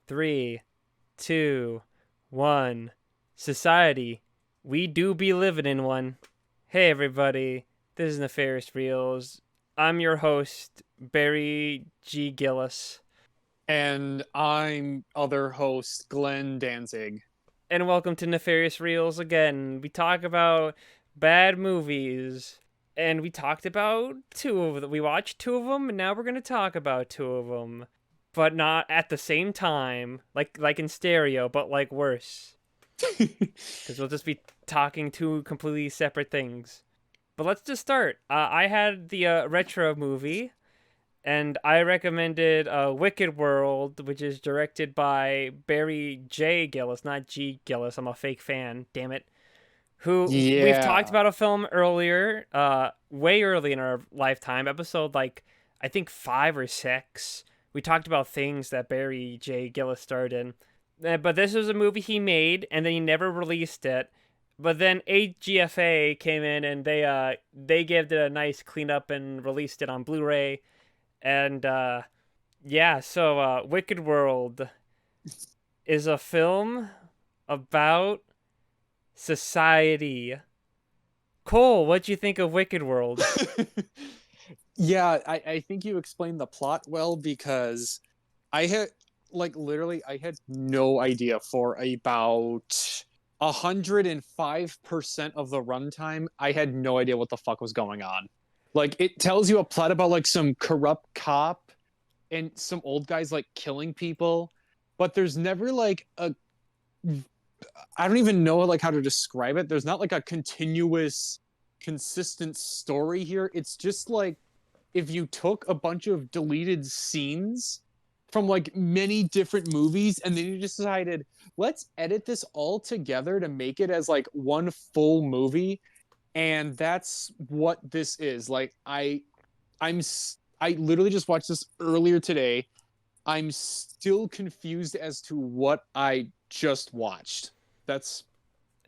Three, two, one. Society, we do be living in one. Hey everybody, this is Nefarious Reels. I'm your host, Barry J Gyllis. And I'm other host Glenn Danzig. And welcome to Nefarious Reels again. We talk about bad movies. And we talked about two of them. We watched two of them, and now we're going to talk about two of them. But not at the same time, like in stereo, but like worse. Because we'll just be talking two completely separate things. But let's just start. I had the retro movie, and I recommended Wicked World, which is directed by Barry J Gyllis, not G Gyllis. I'm a fake fan, damn it. Who we've talked Yeah. about a film earlier, way early in our lifetime, episode like I think 5 or 6. We talked about things that Barry J Gyllis starred in. But this was a movie he made, and then he never released it. But then AGFA came in, and they gave it a nice cleanup and released it on Blu-ray. And yeah, so Wicked World is a film about society. Cole, what'd you think of Wicked World? Yeah, I think you explained the plot well because I had I had no idea for about 105% of the runtime. I had no idea what the fuck was going on. Like it tells you a plot about like some corrupt cop and some old guys like killing people, but there's never like a I don't even know like how to describe it. There's not like a continuous, consistent story here. It's just like if you took a bunch of deleted scenes from like many different movies and then you just decided, let's edit this all together to make it as like one full movie. And that's what this is. Like I'm I literally just watched this earlier today. I'm still confused as to what I just watched. That's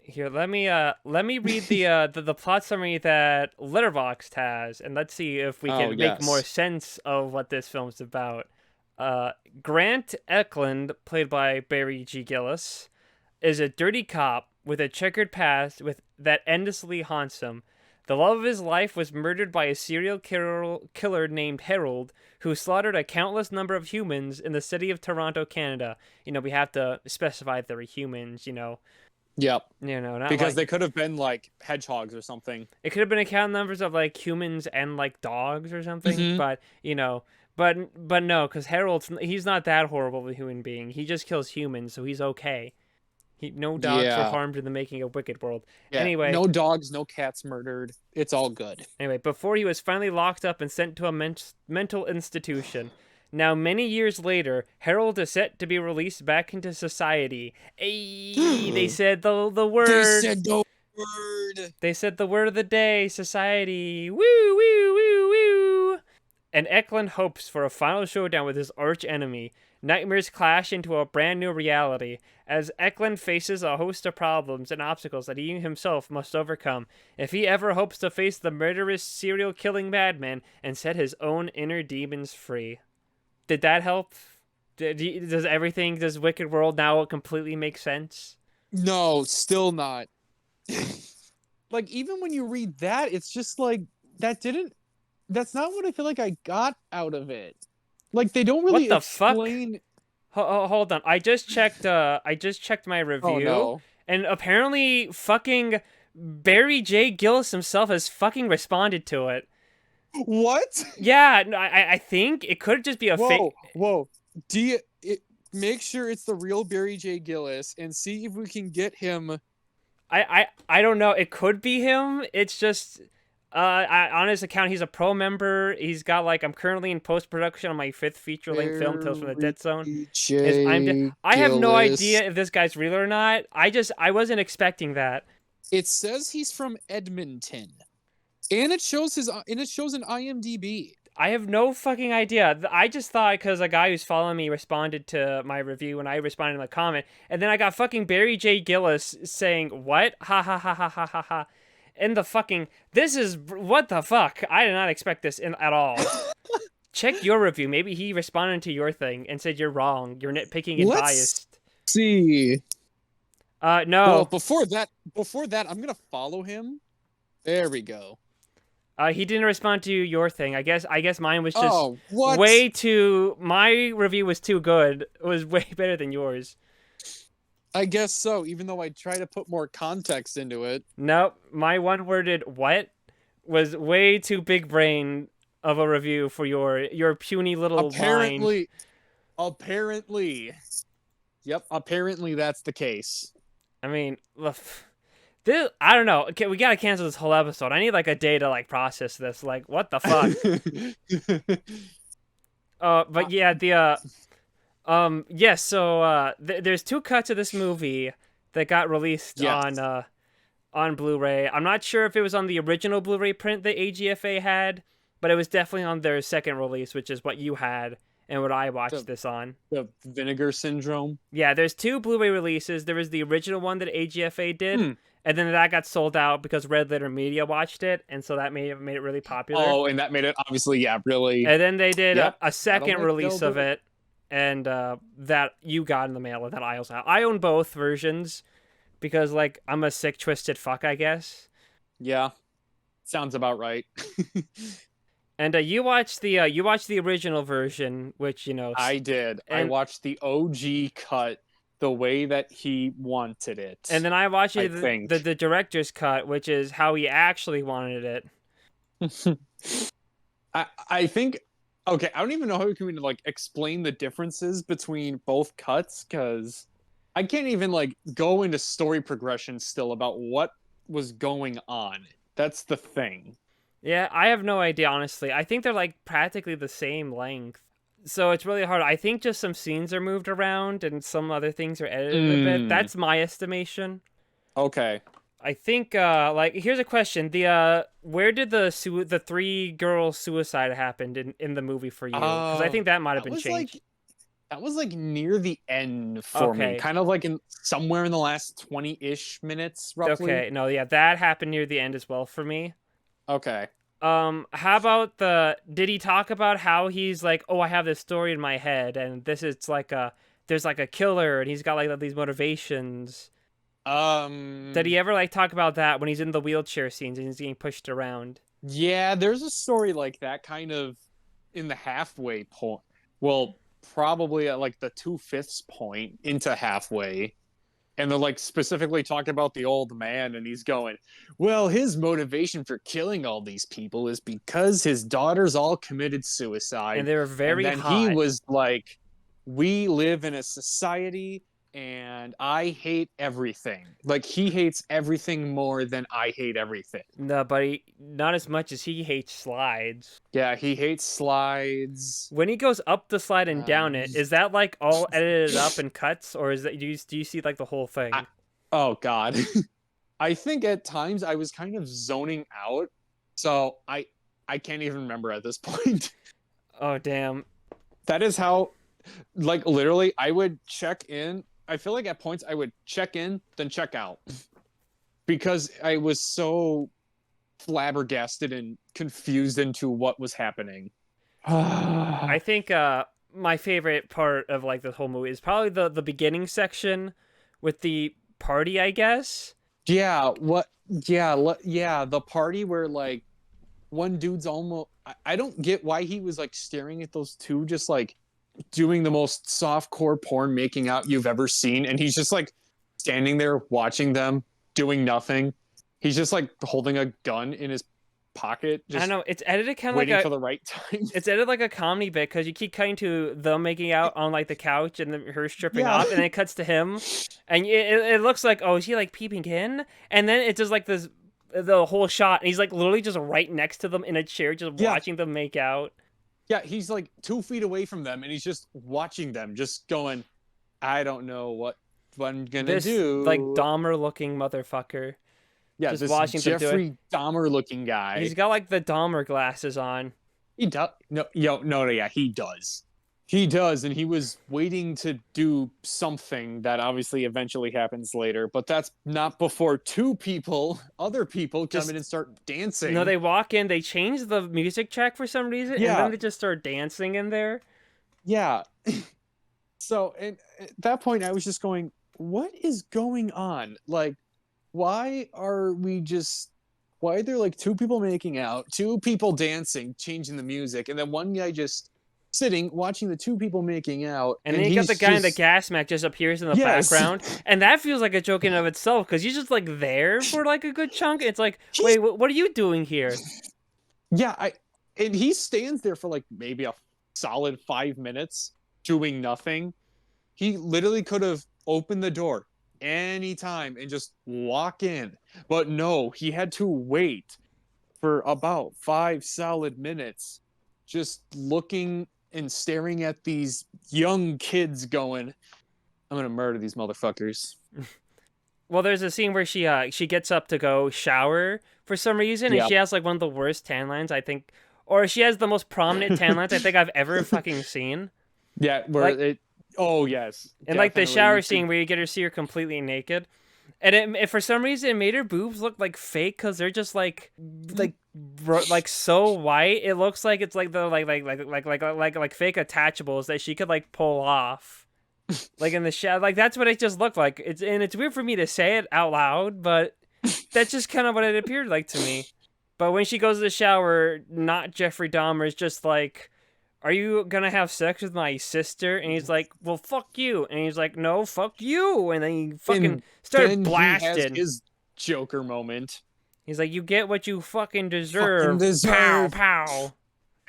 Here, let me read the plot summary that Letterboxd has, and let's see if we oh can make more yes. sense of what this film's about. Grant Eklund, played by Barry G. Gillis, is a dirty cop with a checkered past with that endlessly haunts him. The love of his life was murdered by a serial killer named Harold, who slaughtered a countless number of humans in the city of Toronto, Canada. We have to specify if they were humans. Yep. Not Because like they could have been like hedgehogs or something. it could have been account numbers of like humans and like dogs or something, Mm-hmm. but but no, because he's not that horrible of a human being. He just kills humans, so he's okay. No dogs were Yeah. harmed in the making of Wicked World. Yeah. Anyway, No dogs, no cats murdered. It's all good. before he was finally locked up and sent to a mental institution. Now, many years later, Harold is set to be released back into society. Ay, they said the They word. said no word. They said the word of the day, society. Woo, woo, woo, woo. And Eklund hopes for a final showdown with his arch enemy. Nightmares clash into a brand new reality as Eklund faces a host of problems and obstacles that he himself must overcome if he ever hopes to face the murderous serial killing madman and set his own inner demons free. Did that help? Does Wicked World now completely make sense? No, still not. Like even when you read that, it's just like that didn't that's not what I feel like I got out of it. Like they don't What really the fuck? explain. Hold on. I just checked. I just checked my Oh review, no. and apparently, fucking Barry J Gillis himself has fucking responded to it. What? Yeah, I think it could just be a Whoa, fake. whoa. Do you make sure it's the real Barry J. Gillis and see if we can get him. I don't know. It could be him. It's just. On his account, he's a pro member. He's got like I'm currently in post production on my fifth feature length film, Tales from the Barry Dead Zone. J. I have no Gillis. idea if this guy's real or not. I wasn't expecting that. It says he's from Edmonton, and it shows an IMDb. I have no fucking idea. I just thought because a guy who's following me responded to my review and I responded in the comment, and then I got fucking Barry J Gillis saying what? Ha ha ha ha ha ha ha. And the fucking this is what the fuck? I did not expect this at all. check your review. Maybe he responded to your thing and said you're wrong. You're nitpicking and Let's biased. see. Well, No. before that, I'm gonna follow him. There we go. He didn't respond to your thing. I guess mine was just Oh, what? way too. My review was too good. It was way better than yours. I guess so. Even though I try to put more context into it. Nope. My one-worded "what" was way too big brain of a review for your puny little mind. Apparently. Yep. Apparently that's the case. I mean, this, I don't know. Okay, we gotta cancel this whole episode. I need like a day to like process this. Like, what the fuck? But yeah, yes. So there's two cuts of this movie that got released Yes. on Blu-ray. I'm not sure if it was on the original Blu-ray print that AGFA had, but it was definitely on their second release, which is what you had and what I watched this on. The Vinegar Syndrome. Yeah, there's two Blu-ray releases. There was the original one that AGFA did, and then that got sold out because Red Letter Media watched it, and so that made it really popular. Oh, and that made it obviously, really. And then they did Yep. a second release of it, and that you got in the mail, and that I also have. I own both versions because, like, I'm a sick, twisted fuck, I guess. Yeah, sounds about right. And you watched the original version, which I did. I watched the OG cut the way that he wanted it. And then I watched the director's cut, which is how he actually wanted it. I think, okay, I don't even know how we can like explain the differences between both cuts, because I can't even like go into story progression still about what was going on. That's the thing. Yeah, I have no idea, honestly. I think they're like practically the same length. So it's really hard. I think just some scenes are moved around and some other things are edited a bit. That's my estimation. Okay. I think like here's a question. Where did the three girls suicide happen in the movie for you? Because I think that might have been changed. That was like near the end for me. Kind of like in somewhere in the last 20-ish minutes, roughly. Okay, no, yeah, that happened near the end as well for me. Okay. How about did he talk about how he's like, oh, I have this story in my head and there's like a killer and he's got like these motivations. Did he ever like talk about that when he's in the wheelchair scenes and he's getting pushed around? Yeah, there's a story like that kind of in the halfway point. Well, probably at like the 2/5 point into halfway. And they're like specifically talking about the old man, and he's going, well, his motivation for killing all these people is because his daughters all committed suicide. And they were very hot. And then he was like, we live in a society and I hate everything. Like, he hates everything more than I hate everything. No, but not as much as he hates slides. Yeah, he hates slides. When he goes up the slide and down it, is that like all edited up and cuts, or is that do you see like the whole thing? Oh God, I think at times I was kind of zoning out, so I can't even remember at this point. Oh damn. That is how, like, literally, I would check in. I feel like at points I would check in, then check out, because I was so flabbergasted and confused into what was happening. I think my favorite part of like the whole movie is probably the beginning section with the party, I guess. Yeah, the party where like one dude's almost, I don't get why he was like staring at those two, just like doing the most softcore porn making out you've ever seen, and he's just like standing there watching them doing nothing. He's just like holding a gun in his pocket. Just I don't know. It's edited kind of waiting like for the right time. It's edited like a comedy bit because you keep cutting to them making out on like the couch and then her stripping off, and then it cuts to him, and it looks like, oh, is he like peeping in? And then it's just like the whole shot, and he's like literally just right next to them in a chair, just watching them make out. Yeah, he's like 2 feet away from them, and he's just watching them, just going, I don't know what I'm gonna do. Like Dahmer-looking motherfucker. Yeah, just this watching Jeffrey Dahmer-looking guy. He's got like the Dahmer glasses on. He does. Yeah, he does. He does, and he was waiting to do something that obviously eventually happens later, but that's not before other people come in Just and start no, dancing. they walk in, they change the music track for some reason, and then Yeah, they just start dancing in there. yeah. So, and at that point, I was just going, what is going on? Like, why are we just, why are there like two people making out, two people dancing, changing the music, and then one guy just sitting watching the two people making out, And and then you got the he's guy in the just, gas mask just appears in the yes, background, and that feels like a joke in of itself because he's just like there for like a good chunk. It's like, he's, wait, what are you doing here? yeah, and he stands there for like maybe a solid 5 minutes doing nothing. He literally could have opened the door anytime and just walk in. But no, he had to wait for about 5 solid minutes, just looking and staring at these young kids going, I'm gonna murder these motherfuckers. Well, there's a scene where she gets up to go shower for some reason, and Yep. she has like one of the worst tan lines I think, or she has the most prominent tan lines I think I've ever fucking seen. Yeah, where Like it, oh yes, in like the definitely. You shower could, scene where you get her see her completely naked, and it for some reason it made her boobs look like fake because they're just like so white. It looks like it's like the like fake attachables that she could like pull off. Like in the shower, like that's what it just looked like. It's weird for me to say it out loud, but that's just kind of what it appeared like to me. But when she goes to the shower, not Jeffrey Dahmer is just like, "Are you gonna have sex with my sister?" And he's like, "Well, fuck you." And he's like, "No, fuck you." And then he fucking and started then he has blasting. his Joker moment. He's like, "You get what you fucking Fucking deserve." Pow deserve. pow.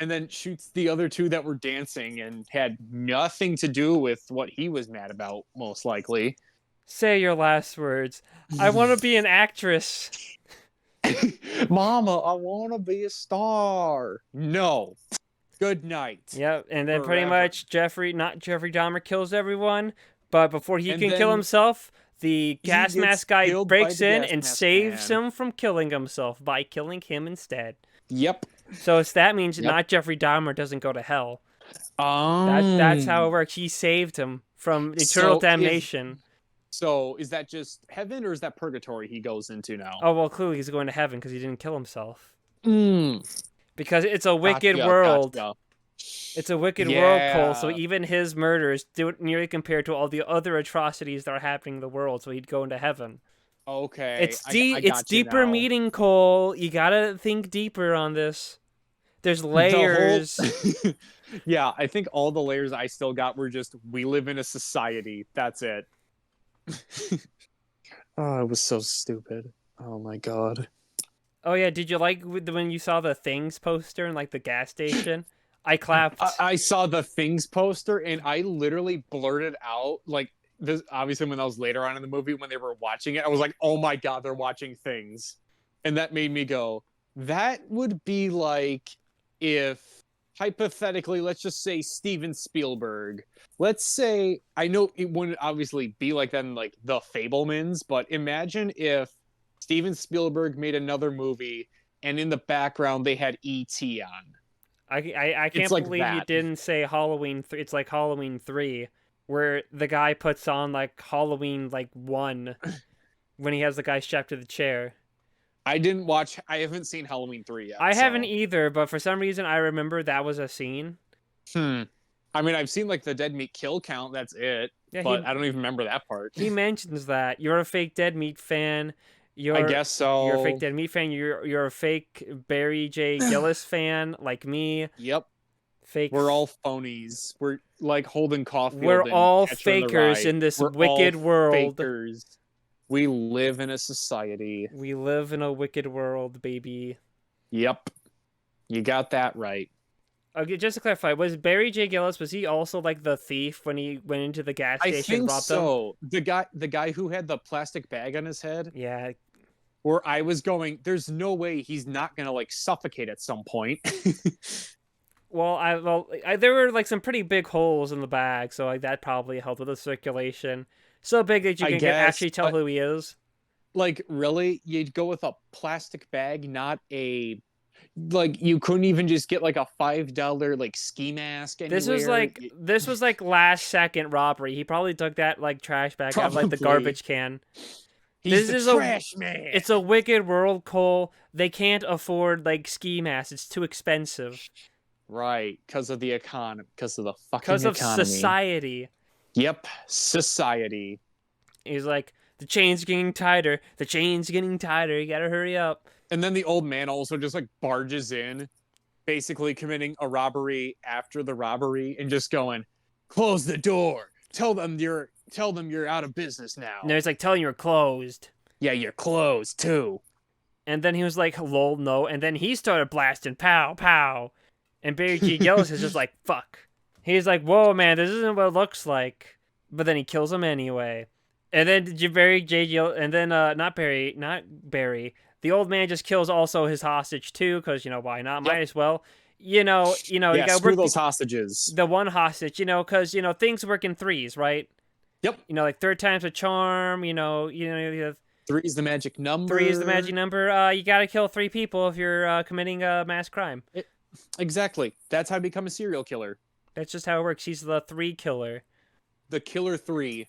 And then shoots the other two that were dancing and had nothing to do with what he was mad about, most likely. Say your last words. I want to be an actress. Mama, I want to be a star. No. Good night. Yep, and then pretty Forever. much not Jeffrey Dahmer kills everyone, but before he And can kill then himself, the he gas gets mask guy killed by breaks the in gas and mask saves man. him from killing himself by killing him instead. Yep. So that means Yep. not Jeffrey Dahmer doesn't go to hell. That's how it Um. works. He saved him from eternal So if damnation. so, is that just heaven or is that purgatory he goes into now? Oh well, clearly he's going to heaven because he didn't kill himself. Mm. Because it's a wicked Gotcha. world. Gotcha. It's a wicked world, Cole, so Yeah. even his murders don't nearly compare to all the other atrocities that are happening in the world, so he'd go into heaven. Okay. I It's got you deeper now. meaning, Cole. You gotta think deeper on this. There's The whole layers. yeah, I think all the layers I still got were just we live in a society. That's it. Oh, it was so stupid. Oh my god. Oh yeah, did you like when you saw the Things poster in like the gas station? I clapped. I saw the Things poster and I literally blurted out like this obviously when I was later on in the movie when they were watching it, I was like, "Oh my god, they're watching Things." And that made me go, that would be like if hypothetically, let's just say Steven Spielberg. Let's say I know it wouldn't obviously be like that in like The Fablemans, but imagine if Steven Spielberg made another movie and in the background they had E.T. on. I It's can't like believe you that. didn't say Halloween. It's like Halloween 3, where the guy puts on like Halloween like 1 when he has the guy strapped to the chair. I haven't seen Halloween 3 yet, I haven't so. either, but for some reason I remember that was a scene. Hmm. I mean, I've seen like the dead meat kill count, that's it. Yeah, But I don't even remember that part. he mentions that you're a fake Dead Meat fan. I You're guess you're a fake so. Dead Meat fan. You're a fake Barry J Gyllis fan like me. Yep. Fake. We're all phonies. We're like Holden We're Caulfield and all Catcher in the fakers Rye. in this We're all wicked world. fakers. We live in a society. We live in a wicked world, baby. Yep. You got that right. Okay, just to clarify, was Barry J Gyllis, was he also like the thief when he went into the gas I station and think robbed them? so. The guy who had the plastic bag on his head, Yeah. where I was going, there's no way he's not gonna like suffocate at some point. There were like some pretty big holes in the bag, so like that probably helped with the circulation. So big that you I can guess, actually tell but who he is. like really, you'd go with a plastic bag, not a Like you couldn't even just get like a $5 like ski mask anywhere. This was like last second robbery. He probably took that like trash bag out of like the Probably. garbage can. He's This the is a trash man. It's a wicked world, Cole. They can't afford like ski masks. It's too expensive. Right, because of the economy, because of the fucking Because of economy. society. Yep, society. He's like, the chain's getting tighter. The chain's getting tighter. You gotta hurry up. And then the old man also just like barges in, basically committing a robbery after the robbery and just going, close the door. Tell them you're out of business now. And he's like, telling you're closed. Yeah, you're closed too. And then he was like, lol, no. And then he started blasting, pow, pow. And Barry J Gyllis is just like, fuck. He's like, whoa, man, this isn't what it looks like. But then he kills him anyway. And then Barry J Gyllis, and then, not Barry. The old man just kills also his hostage too, because, why not? Might as well. Yeah, You gotta screw work those hostages. the one hostage, because, things work in threes, right? Yep. Like third time's a charm, you have 3 is the magic number. 3 is the magic number. You gotta kill 3 people if you're committing a mass crime. Exactly. That's how you become a serial killer. That's just how it works. He's the 3 killer. The killer 3.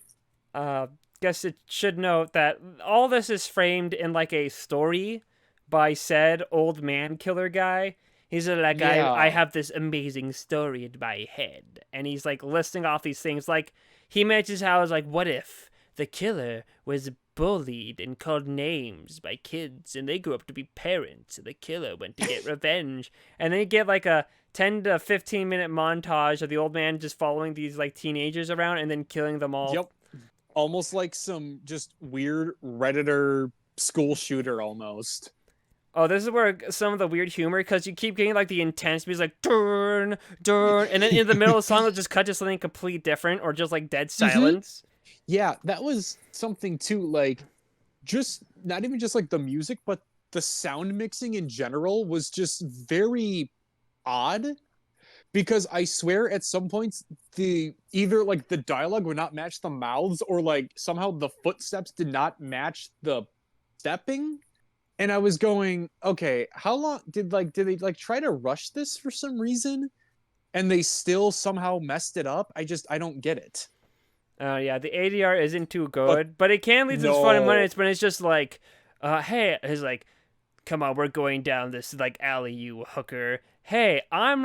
Guess it should note that all this is framed in like a story by said old man killer guy. He's like, Yeah. I have this amazing story in my head. And he's like listing off these things. Like, he mentions how it's like, what if the killer was bullied and called names by kids and they grew up to be parents and the killer went to get revenge. And then you get like a 10 to 15 minute montage of the old man just following these like teenagers around and then killing them all. Yep. Almost like some just weird Redditor school shooter almost. Oh, this is where some of the weird humor, because you keep getting like the intense music, like turn, and then in the middle of the song it'll just cut to something completely different or just like dead silence. Yeah, that was something too, like just not even just like the music, but the sound mixing in general was just very odd. Because I swear at some points either like the dialogue would not match the mouths or like somehow the footsteps did not match the stepping. And I was going, okay, how long did they like try to rush this for some reason? And they still somehow messed it up. I don't get it. Yeah, the ADR isn't too good, but it can lead to some funny moments when it's just like, hey, it's like, come on, we're going down this like alley, you hooker. Hey, I'm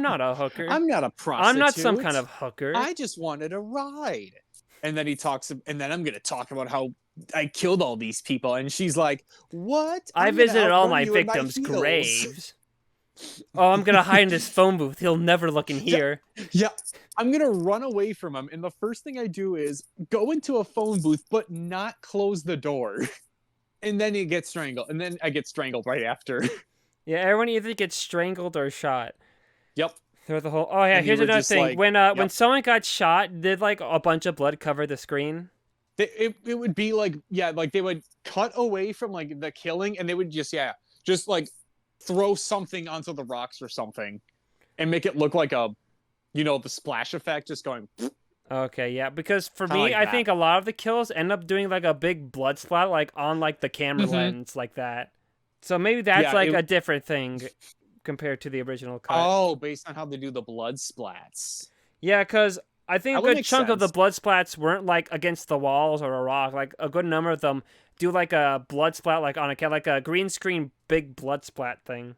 not a hooker. I'm not a prostitute. I'm not some kind of hooker. I just wanted a ride. And then and then I'm going to talk about how I killed all these people. And she's like, what? I visited all my victims' graves. Oh, I'm going to hide in this phone booth. He'll never look in here. Yeah. I'm going to run away from him. And the first thing I do is go into a phone booth, but not close the door. And then he gets strangled. And then I get strangled right after. Yeah, everyone either gets strangled or shot. Yep. Through the whole. Oh yeah, And here's another thing. like, when someone got shot, did like a bunch of blood cover the screen? It would be like, yeah, like they would cut away from like the killing and they would just like throw something onto the rocks or something and make it look like the splash effect just going. Okay, yeah, because for Kinda me, like I that. think a lot of the kills end up doing like a big blood splat like on like the camera lens like that. So maybe that's a different thing compared to the original cut. Oh, based on how they do the blood splats. Yeah, because I think That a would good make chunk of the sense. blood splats weren't like against the walls or a rock. Like a good number of them do like a blood splat like on a green screen big blood splat thing,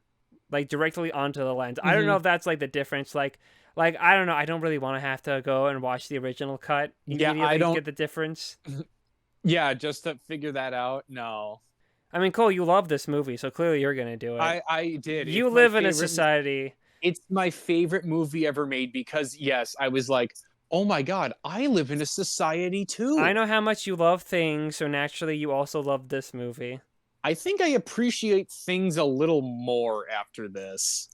like directly onto the lens. I don't know if that's like the difference. Like I don't know. I don't really want to have to go and watch the original cut immediately I don't get the difference. Yeah, just to figure that out. No, I mean, Cole, you love this movie, so clearly you're gonna do it. I did. You It's my live in a favorite- society. It's my favorite movie ever made because yes, I was like, oh my god, I live in a society too. I know how much you love things, so naturally you also love this movie. I think I appreciate things a little more after this.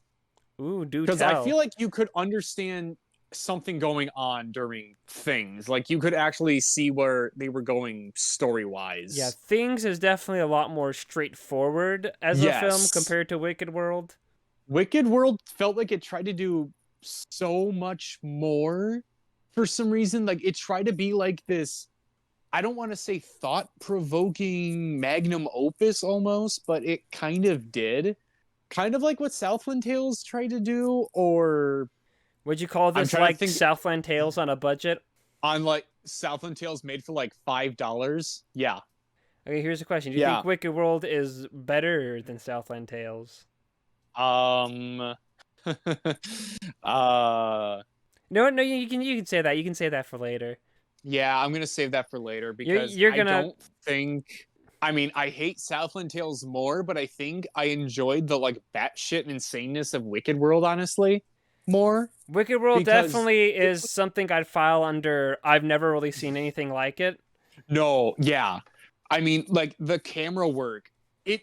Ooh, do Because tell. I feel like you could understand something going on during things. Like you could actually see where they were going story-wise. Yeah, Things is definitely a lot more straightforward as a film Yes. compared to Wicked World. Wicked World felt like it tried to do so much more for some reason. Like it tried to be like this, I don't want to say thought-provoking magnum opus almost, but it kind of did. kind of like what Southland Tales tried to do, or Would you call I'm this trying to like think Southland Tales on a budget? on like Southland Tales made for like $5. Yeah, Okay, here's a question: do you think yeah. Wicked World is better than Southland Tales? Um, uh, No, no, you can say that. You can say that for later. yeah, I'm gonna save that for later You're because you're I gonna don't think. I mean, I hate Southland Tales more, but I think I enjoyed the like batshit insaneness of Wicked World honestly more Wicked World because definitely it is something I'd file under. I've never really seen anything like it. no, yeah. I mean, like the camera work, it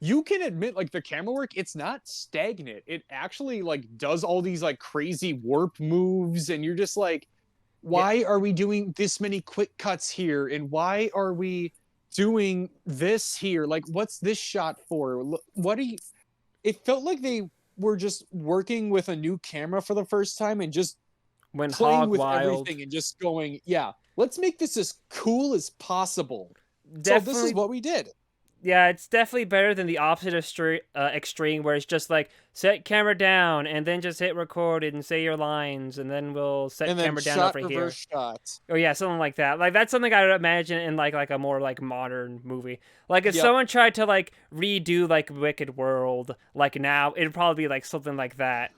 you can admit like the camera work, it's not stagnant. It actually like does all these like crazy warp moves and you're just like Yeah, why are we doing this many quick cuts here and why are we doing this here? Like what's this shot for? What are you it felt like they were just working with a new camera for the first time and just went playing hog with wild. everything and just going, yeah, let's make this as cool as possible. So this is Definitely, what we did. yeah, it's definitely better than the opposite of extreme, where it's just like set camera down and then just hit record and say your lines, and then we'll set And then camera down shot over reverse here. shot. Oh yeah, something like that. Like that's something I would imagine in like a more like modern movie. Like if Yep. someone tried to like redo like Wicked World like now, it'd probably be like something like that.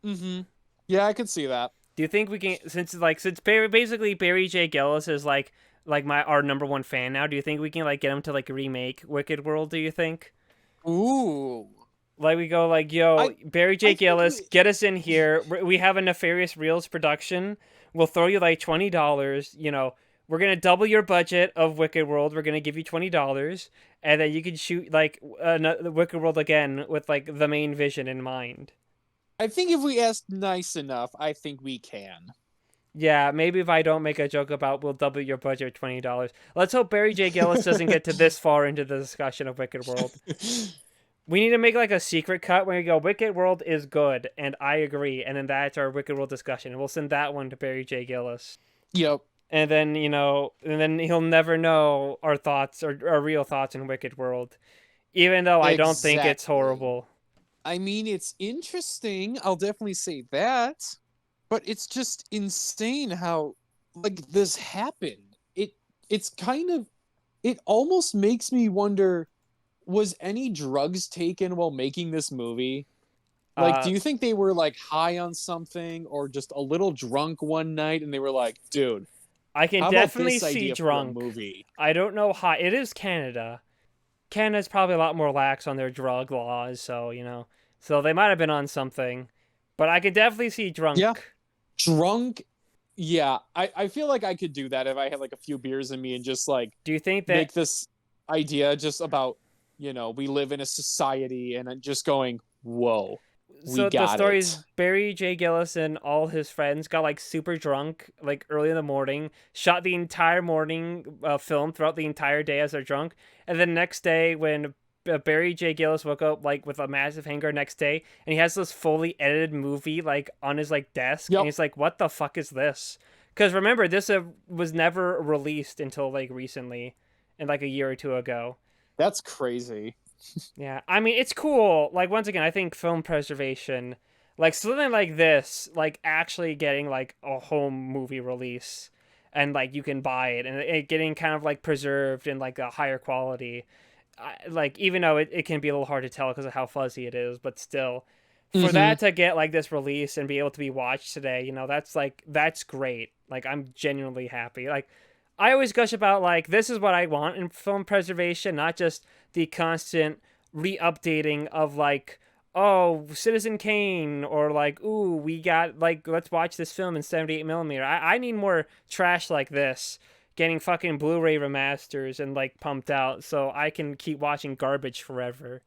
Mm-hmm. Yeah, I could see that. Do you think we can since basically Barry J Gyllis is like my our number one fan now? Do you think we can like get him to like remake Wicked World? Do you think? Ooh. Like we go like, I yo, Barry I J think Gyllis, get us in here. We have a Nefarious Reels production. We'll throw you like $20. You know, we're gonna double your budget of Wicked World. We're gonna give you $20, and then you can shoot like the Wicked World again with like the main vision in mind. I think if we ask nice enough, I think we can. Yeah, maybe if I don't make a joke about we'll double your budget $20. Let's hope Barry J Gillis doesn't get to this far into the discussion of Wicked World. We need to make like a secret cut where we go, Wicked World is good, and I agree, and then that's our Wicked World discussion. And we'll send that one to Barry J. Gillis. Yep. And then, and then he'll never know our thoughts or our real thoughts in Wicked World. Even though I don't think it's Exactly. horrible. I mean, it's interesting. I'll definitely say that. But it's just insane how like this happened. It's kind of it almost makes me wonder was any drugs taken while making this movie? Like, Uh do you think they were like high on something or just a little drunk one night and they were like, dude, I can how about definitely this see idea for a drunk. movie? I don't know how it is Canada. Canada's probably a lot more lax on their drug laws, so so they might have been on something. But I could definitely see Yeah. drunk. Drunk. Yeah. I feel like I could do that if I had like a few beers in me and just like Do you think that make this idea just about, we live in a society and just going, whoa, we so the got story is it. Barry J. Gillis and all his friends got like super drunk like early in the morning, shot the entire morning film throughout the entire day as they're drunk, and then next day when Barry J. Gillis woke up like with a massive hangover next day, and he has this fully edited movie like on his like desk, and Yep. he's like, "What the fuck is this?" Because remember, this was never released until like recently, and like a year or two ago. That's crazy. Yeah, I mean it's cool. Like once again, I think film preservation, like something like this, like actually getting like a home movie release, and like you can buy it, and it getting kind of like preserved in like a higher quality. Like even though it can be a little hard to tell because of how fuzzy it is, but still, for Mm-hmm. that to get like this release and be able to be watched today, that's great. Like I'm genuinely happy. Like I always gush about like this is what I want in film preservation, not just the constant re-updating of like, oh, Citizen Kane, or like, ooh, we got like let's watch this film in 78 millimeter. I need more trash like this, getting fucking Blu-ray remasters and like pumped out so I can keep watching garbage forever.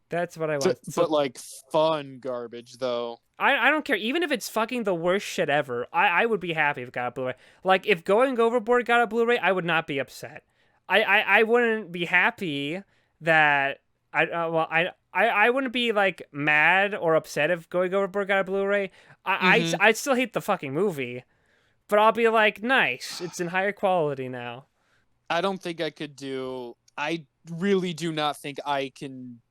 That's what I want. So But like fun garbage though. I don't care. Even if it's fucking the worst shit ever, I would be happy if it got a Blu-ray. Like, if Going Overboard got a Blu-ray, I would not be upset. I wouldn't be happy that... I wouldn't be, like, mad or upset if Going Overboard got a Blu-ray. Mm-hmm. I'd still hate the fucking movie. But I'll be like, nice. It's in higher quality now. I don't think I could do. I really do not think I can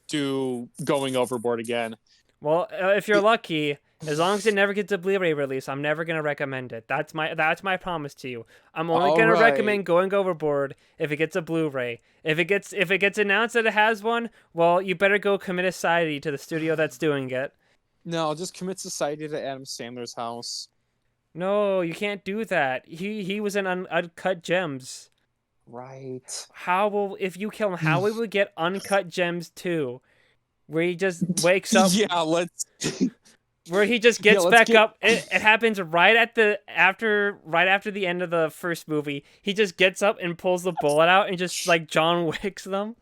do going overboard again. Well, if you're lucky, as long as it never gets a Blu-ray release, I'm never gonna recommend it. That's my promise to you. I'm only All gonna right. recommend Going Overboard if it gets a Blu-ray. If it gets announced that it has one, well, you better go commit society to the studio that's doing it. No, just commit society to Adam Sandler's house. No, you can't do that. He was in Uncut Gems. Right. How will if you kill him? How will we get Uncut Gems 2, where he just wakes up? Yeah, let's. Where he just Yeah, gets let's back get- up. It happens right after the end of the first movie. He just gets up and pulls the bullet out and just like John Wicks them.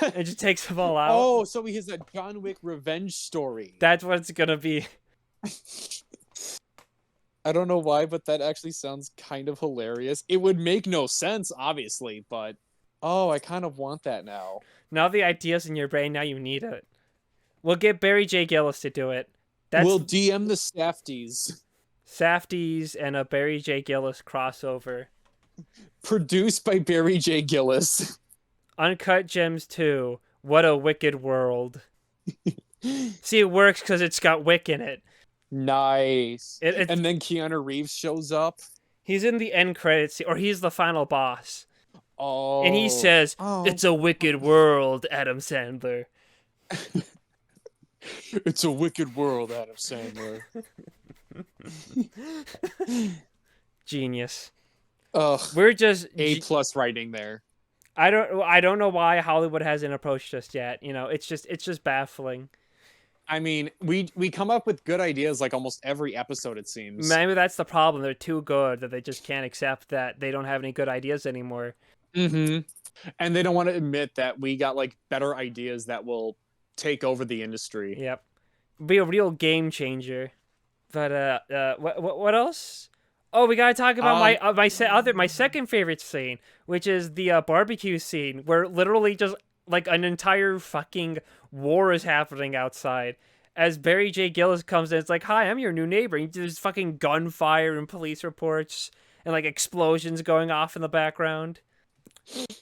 And just takes them all out. Oh, so he has a John Wick revenge story. That's what it's gonna be. I don't know why, but that actually sounds kind of hilarious. It would make no sense, obviously, but oh, I kind of want that now. Now the idea's in your brain. Now you need it. We'll get Barry J Gyllis to do it. That's We'll DM the Safties. Safties and a Barry J Gyllis crossover. Produced by Barry J Gyllis. Uncut Gems 2. What a wicked world. See, it works because it's got Wick in it. Nice. It's- And then Keanu Reeves shows up. He's in the end credits, or he's the final boss. Oh. And he says, Oh. "It's a wicked world, Adam Sandler." It's a wicked world, Adam Sandler. Genius. Ugh. We're just A+ writing there. I don't know why Hollywood hasn't approached us yet. You know, it's just baffling. I mean, we come up with good ideas like almost every episode, it seems. Maybe that's the problem. They're too good that they just can't accept that they don't have any good ideas anymore. Mm-hmm. And they don't want to admit that we got like better ideas that will take over the industry. Yep, be a real game changer. But what else? Oh, we gotta talk about my second favorite scene, which is the barbecue scene, where literally just like an entire fucking war is happening outside. As Barry J Gyllis comes in, it's like, "Hi, I'm your new neighbor." And there's fucking gunfire and police reports and like explosions going off in the background.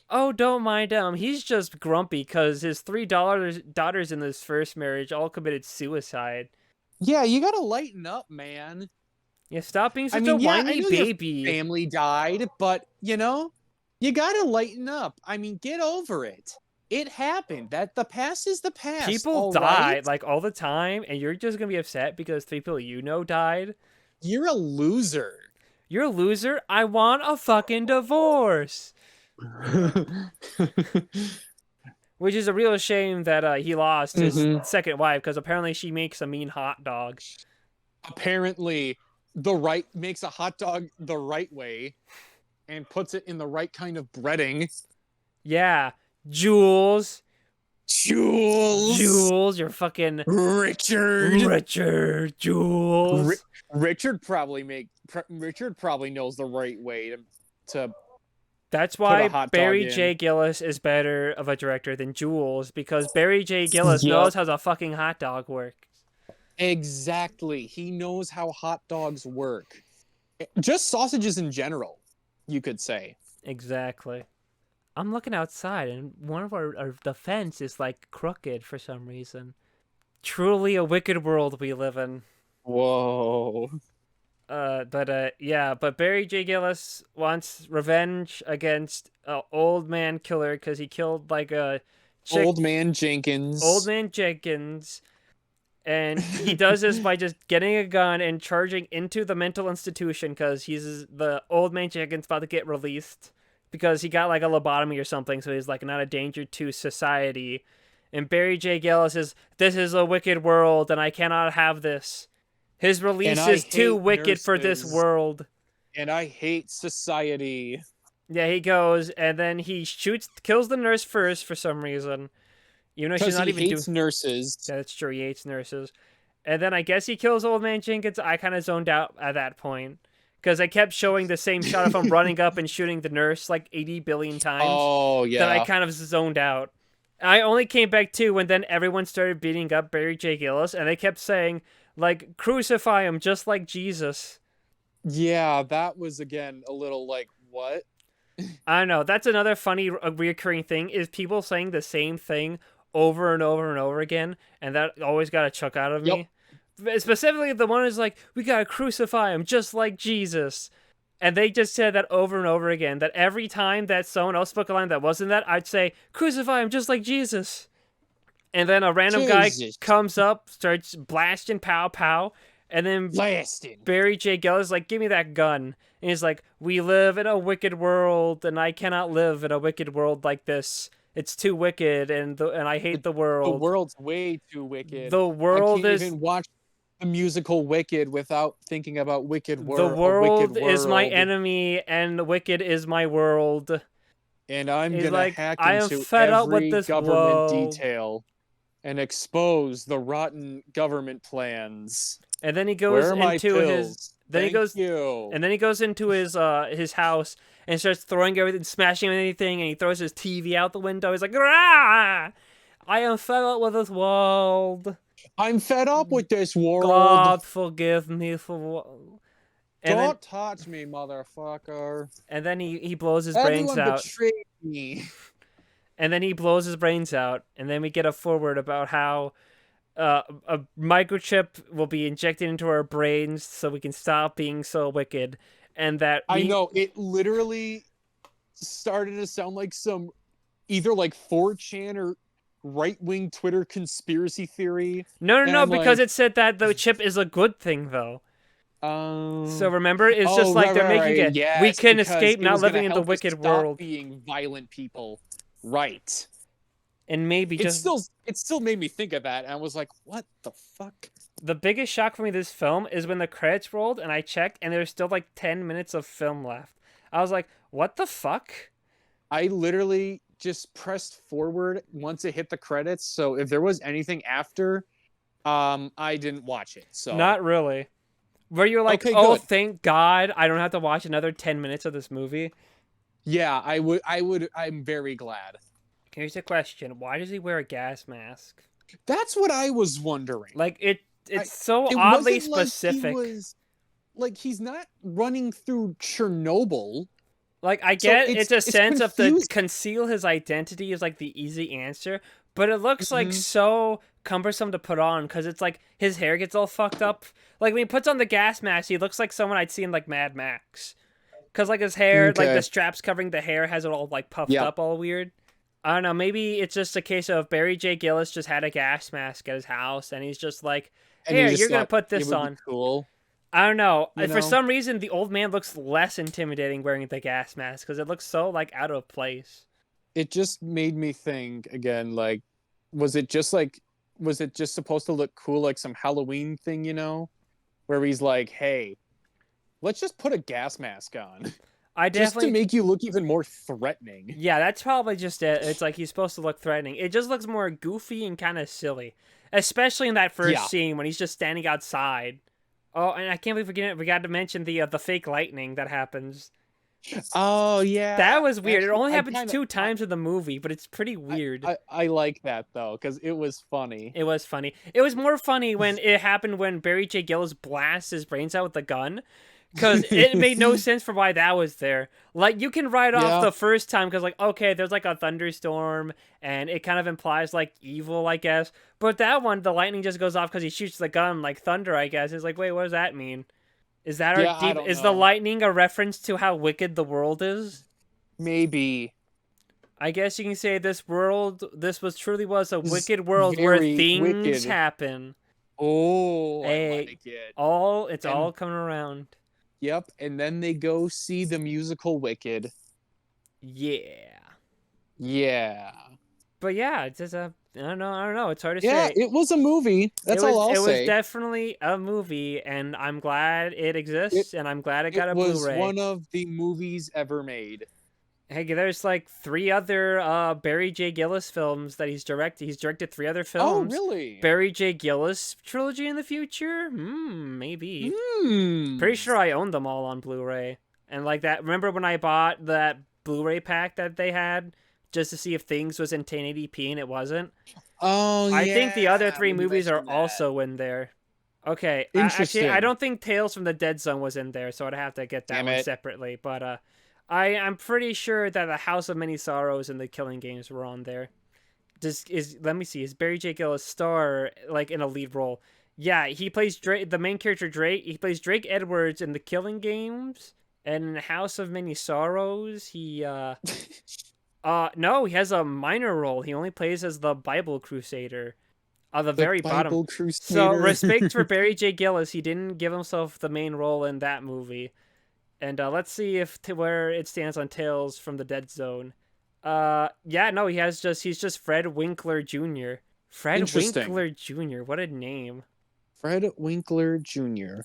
Oh, don't mind him. He's just grumpy because his daughters in this first marriage all committed suicide. Yeah, you gotta lighten up, man. Yeah, stop being such a whiny I know baby. your family died, but you know, you gotta lighten up. I mean, get over it. It happened. That the past is the past. People die like all the time, and you're just gonna be upset because 3 people you know died. You're a loser. You're a loser. I want a fucking divorce. Which is a real shame that he lost his second wife, because apparently she makes a mean hot dog. Apparently, makes a hot dog the right way and puts it in the right kind of breading. Yeah, Jules, Jules, you're fucking Richard, Jules. Richard probably knows the right way to. That's Put a why hot dog Barry in. J Gyllis is better of a director than Jules, because Barry J Gyllis Yep. knows how the fucking hot dog works. Exactly. He knows how hot dogs work. Just sausages in general, you could say. Exactly. I'm looking outside, and one of the fence is like crooked for some reason. Truly a wicked world we live in. Whoa. But Barry J Gyllis wants revenge against old man killer because he killed like a chick, Old man Jenkins. and he does this by just getting a gun and charging into the mental institution because the old man Jenkins about to get released because he got like a lobotomy or something, so he's like not a danger to society. And Barry J Gyllis this is a wicked world and I cannot have this. His release is too wicked for this world. And I hate society. Yeah, he goes, and then he kills the nurse first for some reason. Even though she's not even doing nurses. Yeah, that's true, he hates nurses. And then I guess he kills Old Man Jenkins. I kind of zoned out at that point. Because I kept showing the same shot of him running up and shooting the nurse like 80 billion times. Oh, yeah. That I kind of zoned out. I only came back to when then everyone started beating up Barry J Gyllis, and they kept saying, like, crucify him just like Jesus. Yeah, that was, again, a little like, what? I don't know. That's another funny, reoccurring thing, is people saying the same thing over and over and over again, and that always got a chuck out of Yep. me. Specifically, the one is like, we gotta crucify him just like Jesus. And they just said that over and over again. That every time that someone else spoke a line that wasn't that, I'd say, crucify him just like Jesus. And then a random guy Jesus. comes up, starts blasting pow pow, and then Blasting. Barry J Gyllis is like, give me that gun. And he's like, we live in a wicked world, and I cannot live in a wicked world like this. It's too wicked, and I hate the The world. world's way too wicked. The I world can't is even watch the musical Wicked without thinking about Wicked the World. world is my enemy, and wicked is my world. And I'm He's gonna like, hack I am into fed up with every this government world. detail and expose the rotten government plans. And then he Where goes are my into pills? his. Then Thank he goes. you. And then he goes into his house and starts throwing everything, smashing anything, and he throws his TV out the window. He's like, "Rah! I am fed up with this world. I'm fed up with this world. God forgive me for." And Don't touch me, motherfucker. then he blows his brains Everyone out. betrayed me. And then he blows his brains out. And then we get a forward about how a microchip will be injected into our brains so we can stop being so wicked. And that I know, it literally started to sound like some either like 4chan or right-wing Twitter conspiracy theory. No, because it said that the chip is a good thing, though. So remember, it's just like they're making it. Yes, we can because escape it not was gonna living in the help us wicked stop world. being violent people. Right. And maybe It just still made me think of that, and I was like, what the fuck? the biggest shock for me this film is when the credits rolled and I checked and there's still like 10 minutes of film left. I was like, what the fuck? I literally just pressed forward once it hit the credits, so if there was anything after, I didn't watch it. So Not really. Where you're like, Okay, oh, good. thank God I don't have to watch another 10 minutes of this movie. Yeah, I'm very glad. Here's a question. Why does he wear a gas mask? That's what I was wondering. Like, it's so It oddly wasn't like specific. like he's not running through Chernobyl. Like, I So get it's it's a sense of the confusing. conceal his identity is like the easy answer, but it looks like Mhm. so cumbersome to put on because it's like his hair gets all fucked up. Like when he puts on the gas mask, he looks like someone I'd see in like Mad Max. Cause like his hair, like Okay. the straps covering the hair has it all like puffed Yeah. up all weird. I don't know, maybe it's just a case of Barry J Gyllis just had a gas mask at his house and he's just like, And he here, just you're gonna thought put it this would be on. cool. I don't know. You For know? some reason, the old man looks less intimidating wearing the gas mask because it looks so like out of place. It just made me think again, like, was it just supposed to look cool, like some Halloween thing, where he's like, hey, let's just put a gas mask on. I Just definitely to make you look even more threatening. Yeah, that's probably just it. It's like he's supposed to look threatening. It just looks more goofy and kind of silly, especially in that first Yeah. scene when he's just standing outside. Oh, and I can't believe we forgot to mention the fake lightning that happens. Oh yeah, That was weird. It Actually, only I happens kinda- 2 times in the movie, but it's pretty weird. I like that though, because it was funny. It was funny. It was more funny when it happened when Barry J. Gyllis blasts his brains out with the gun. Because it made no sense for why that was there. Like, you can write off Yeah. the first time because, like, okay, there's, like, a thunderstorm, and it kind of implies, like, evil, I guess. But that one, the lightning just goes off because he shoots the gun like thunder, I guess. It's like, wait, what does that mean? Is that Yeah, I don't Is know. the lightning a reference to how wicked the world is? Maybe. I guess you can say this truly was a It's wicked world where very things wicked. happen. Oh, Hey, I like it. It's And- all coming around. Yep, and then they go see the musical Wicked. Yeah. Yeah. But yeah, it's just I don't know. It's hard to Yeah, say. it was a movie. That's all I'll It say. was definitely a movie, and I'm glad it exists, and I'm glad it got a was Blu-ray. one of the movies ever made. Hey, there's like 3 other Barry J. Gyllis films that he's directed. He's directed 3 other films. Oh, really? Barry J. Gyllis trilogy in the future? Maybe. Hmm. Pretty sure I own them all on Blu-ray. And like that, remember when I bought that Blu-ray pack that they had just to see if things was in 1080p and it wasn't? Oh, yeah. I think the other 3 You movies are mentioned that. also in there. Okay. Interesting. Actually, I don't think Tales from the Dead Zone was in there, so I'd have to get that Damn one it. separately. But I'm pretty sure that the House of Many Sorrows and the Killing Games were on there. let me see, is Barry J Gyllis star like in a lead role? Yeah, he plays Drake, the main character Drake. He plays Drake Edwards in The Killing Games and in House of Many Sorrows. No, he has a minor role. He only plays as the Bible Crusader on the The very bottom. Bible So Crusader. respect for Barry J Gyllis. He didn't give himself the main role in that movie. And let's see where it stands on Tales from the Dead Zone. Yeah, no, he's just Fred Winkler Jr. Fred Interesting. Winkler Jr. What a name. Fred Winkler Jr.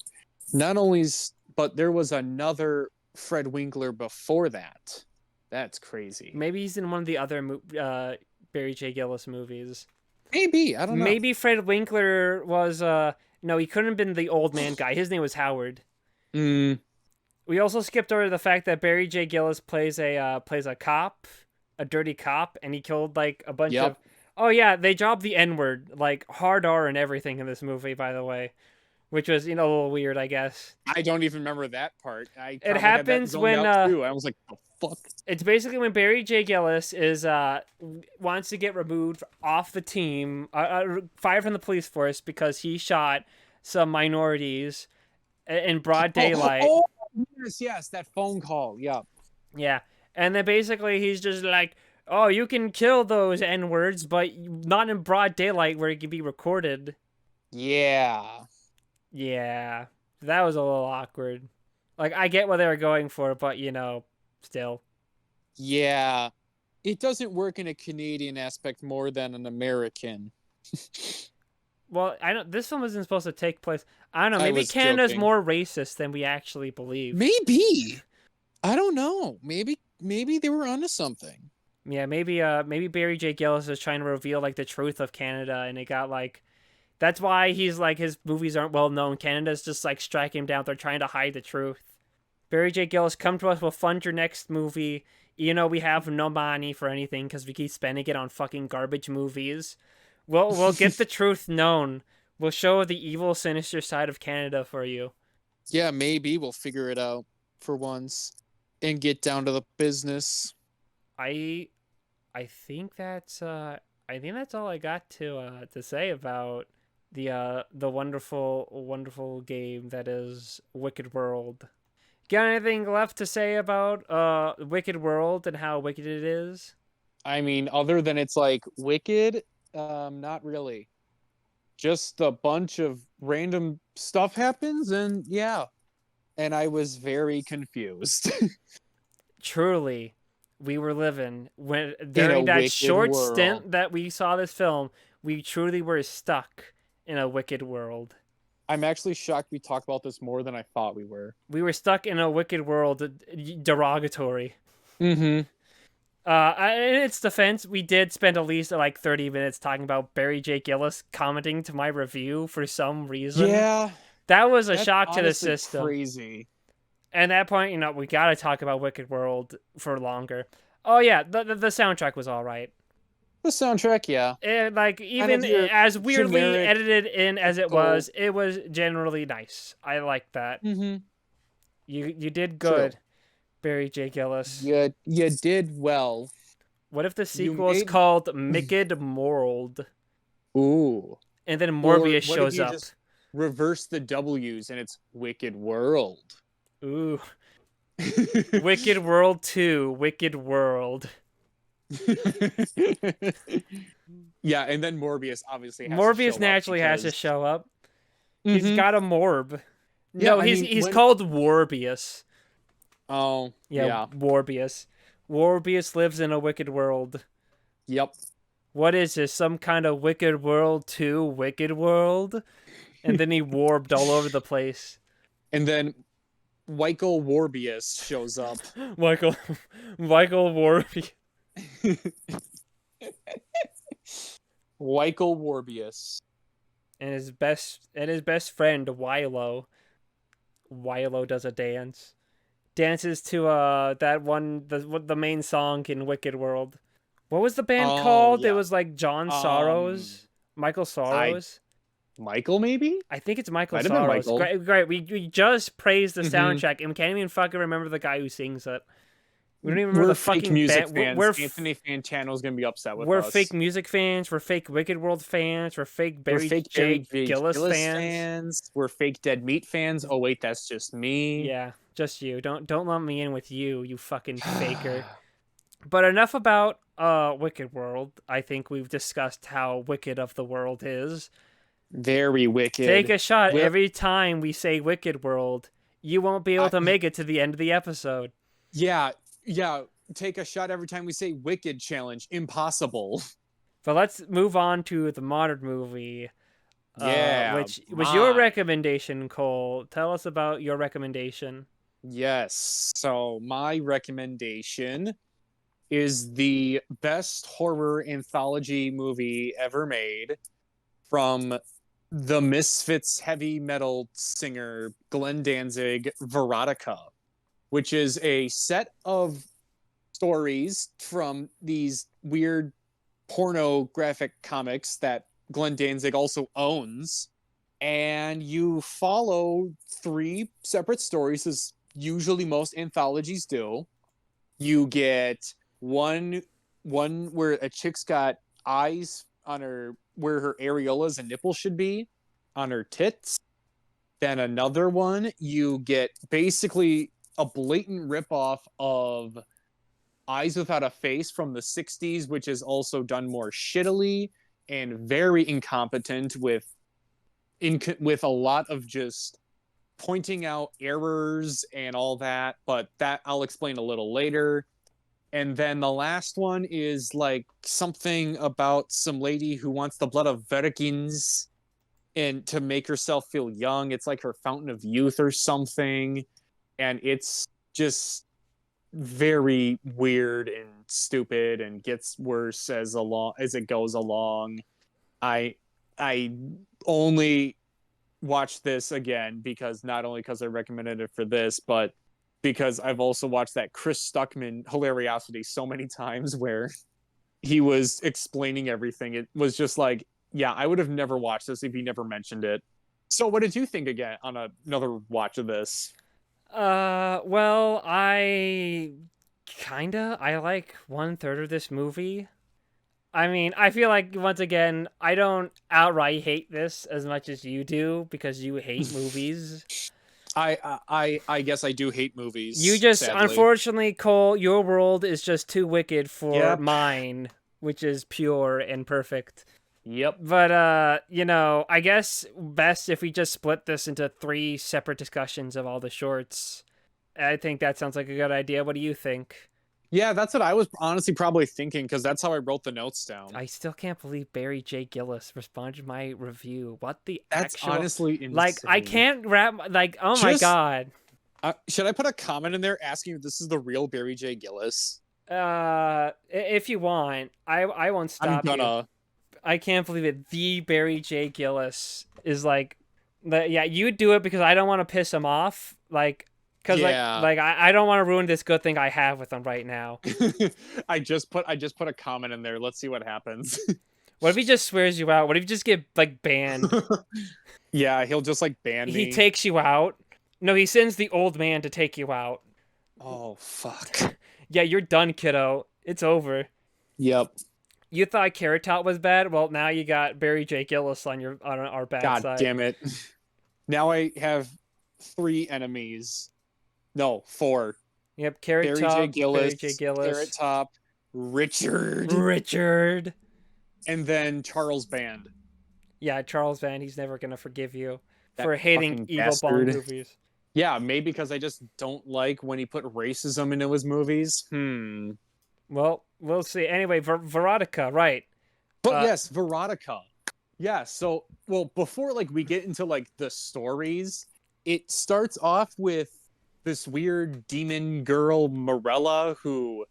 Not only, but there was another Fred Winkler before that. That's crazy. Maybe he's in one of the other Barry J Gyllis movies. Maybe, I don't know. Maybe Fred Winkler was no, he couldn't have been the old man guy. His name was Howard. We also skipped over the fact that Barry J Gyllis plays a cop, a dirty cop, and he killed like a bunch of. Oh yeah, they dropped the N-word, like hard R and everything in this movie, by the way, which was a little weird, I guess. I don't even remember that part. It happens when I was like, the fuck. It's basically when Barry J Gyllis is wants to get removed off the team, fired from the police force because he shot some minorities in broad daylight. Oh, yes, that phone call. Yeah. Yeah. And then basically he's just like, oh, you can kill those N-words, but not in broad daylight where it can be recorded. Yeah. Yeah. That was a little awkward. Like, I get what they were going for, but, still. Yeah. It doesn't work in a Canadian aspect more than an American. Well, this film isn't supposed to take place. I don't know. Maybe Canada's more racist than we actually believe. Maybe. I don't know. Maybe they were onto something. Yeah, maybe Barry J Gyllis is trying to reveal like the truth of Canada, and it got like, that's why he's like his movies aren't well known. Canada's just like striking him down. They're trying to hide the truth. Barry J Gyllis, come to us. We'll fund your next movie. We have no money for anything because we keep spending it on fucking garbage movies. We'll get the truth known. We'll show the evil, sinister side of Canada for you. Yeah, maybe we'll figure it out for once and get down to the business. I think that's all I got to say about the wonderful game that is Wicked World. Got anything left to say about Wicked World and how wicked it is? I mean, other than it's like wicked, not really. Just a bunch of random stuff happens, and yeah. And I was very confused. Truly, we were living during that short stint that we saw this film. We truly were stuck in a wicked world. I'm actually shocked we talked about this more than I thought we were. We were stuck in a wicked world, derogatory. Mm-hmm. In its defense, we did spend at least like 30 minutes talking about Barry J Gyllis commenting to my review for some reason. Yeah. That was a shock to the system. Crazy. And at that point, we gotta talk about Wicked World for longer. Oh yeah, the soundtrack was all right. The soundtrack, yeah. Even as weirdly edited in as it was generally nice. I like that. Mm-hmm. You did good, true. Barry J Gyllis. You did well. What if the sequel is called Wicked World? Ooh. And then Morbius shows up. Just reverse the W's and it's Wicked World. Ooh. Wicked World 2, Wicked World. Yeah, and then Morbius obviously has to show up. Mm-hmm. He's got a morb. Yeah, no, he's called Warbius. Oh, yeah. Warbius. Warbius lives in a wicked world. Yep. What is this? Some kind of Wicked World 2 Wicked World? And then he warped all over the place. And then Michael Warbius shows up. Michael Warbius. Michael Warbius. And his best friend Wilo. Wilo does a dance. Dances to the main song in Wicked World. What was the band called? Yeah. It was like John Sorrows. Michael Sorrows. Michael, maybe? I think it's Michael Sorrows. Great. We just praised the soundtrack and we can't even fucking remember the guy who sings it. We don't even remember We're the fake fucking music band. fans. Anthony Fantano's gonna be upset with We're us. fake music fans. We're fake Wicked World fans. We're fake We're Barry fake J Barry J Gyllis Gyllis fans. fans. We're fake Dead Meat fans. Oh wait, that's just me. Yeah, just you. Don't lump me in with you, you fucking faker. But enough about Wicked World. I think we've discussed how wicked of the world is. Very wicked. Take a shot every time we say Wicked World. You won't be able to make it to the end of the episode. Yeah. Take a shot every time we say wicked challenge. Impossible. But let's move on to the modern movie. Which was your recommendation, Cole. Tell us about your recommendation. Yes. So my recommendation is the best horror anthology movie ever made from the Misfits heavy metal singer Glenn Danzig, Verotika, which is a set of stories from these weird pornographic comics that Glenn Danzig also owns. And you follow 3 separate stories, as usually most anthologies do. You get one where a chick's got eyes on her where her areolas and nipples should be on her tits. Then another one, you get basically a blatant ripoff of Eyes Without a Face from the 60s, which is also done more shittily and very incompetent with a lot of just pointing out errors and all that, but that I'll explain a little later. And then the last one is like something about some lady who wants the blood of virgins and to make herself feel young. It's like her fountain of youth or something. And it's just very weird and stupid and gets worse as it goes along. I only watched this again because not only because I recommended it for this, but because I've also watched that Chris Stuckman hilariosity so many times where he was explaining everything. It was just like, yeah, I would have never watched this if he never mentioned it. So what did you think again on another watch of this? Well, I like 1/3 of this movie. I mean, I feel like, once again, I don't outright hate this as much as you do because you hate movies. I guess I do hate movies. You just, sadly. unfortunately, Cole, your world is just too wicked for mine, which is pure and perfect. Yep. But, I guess best if we just split this into 3 separate discussions of all the shorts. I think that sounds like a good idea. What do you think? Yeah, that's what I was honestly probably thinking, because that's how I wrote the notes down. I still can't believe Barry J Gyllis responded to my review. What the That's actual... honestly insane. Like, I can't wrap... Like, oh my god. Should I put a comment in there asking if this is the real Barry J Gyllis? If you want. I won't stop you. I can't believe it. The Barry J Gyllis is like... Yeah, you do it because I don't want to piss him off. Like... Because I don't want to ruin this good thing I have with him right now. I just put a comment in there. Let's see what happens. What if he just swears you out? What if you just get like banned? Yeah, he'll just like ban me. He takes you out. No, he sends the old man to take you out. Oh fuck. Yeah, you're done, kiddo. It's over. Yep. You thought Carrot Top was bad? Well, now you got Barry J Gyllis on our bad side. God damn it. Now I have 3 enemies. No, 4. Yep, Carrot Top, Barry J Gyllis, Carrot Top, Richard, and then Charles Band. Yeah, Charles Band. He's never gonna forgive you for hating Eagle Bond movies. Yeah, maybe because I just don't like when he put racism into his movies. Well, we'll see. Anyway, Verotika, right? But yes, Verotika. Yeah. So, well, before we get into the stories, it starts off with this weird demon girl, Morella, who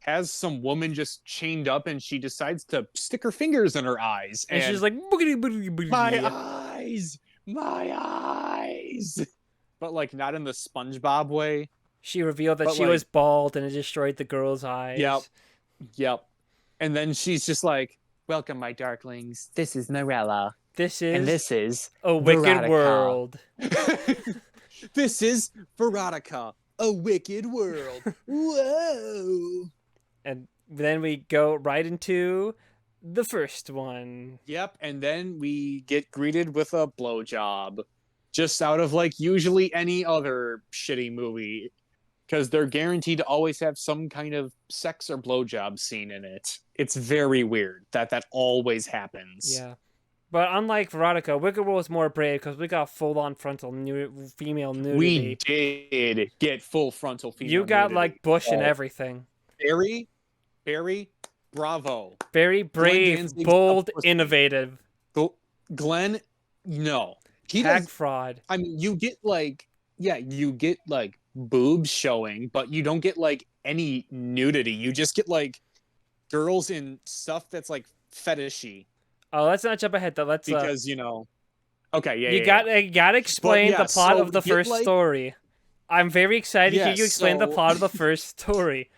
has some woman just chained up, and she decides to stick her fingers in her eyes. And she's like, boogity, boogity, boogity. My eyes. But not in the SpongeBob way. She revealed that she was bald, and it destroyed the girl's eyes. Yep. And then she's just like, welcome, my darklings. This is Morella. This is a wicked world. This is Verotika. a wicked world. Whoa. And then we go right into the first one. Yep, and then we get greeted with a blowjob. Just out of like usually any other shitty movie. Because they're guaranteed to always have some kind of sex or blowjob scene in it. It's very weird that that always happens. Yeah. But unlike Verotika, Wicked World was more brave because we got full-on frontal female nudity. We did get full frontal female You got nudity. like bush and everything. Barry, bravo. Very brave, bold, innovative. Glenn, no. He Tag does, fraud. I mean, you get like, yeah, you get like boobs showing, but you don't get like any nudity. You just get like girls in stuff that's like fetishy. Oh, let's not jump ahead though. Let's because you know. Okay, yeah. You gotta explain the plot of the first story. I'm very excited to hear you explain the plot of the first story.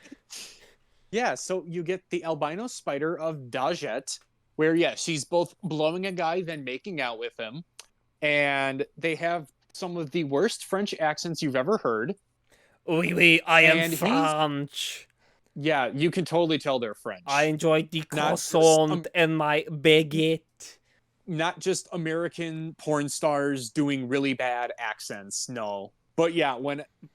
Yeah, so you get the albino spider of Dajette, where she's both blowing a guy then making out with him, and they have some of the worst French accents you've ever heard. Oui, I am French. Yeah, you can totally tell they're French. I enjoy the croissant and my baguette. Not just American porn stars doing really bad accents, no. But yeah,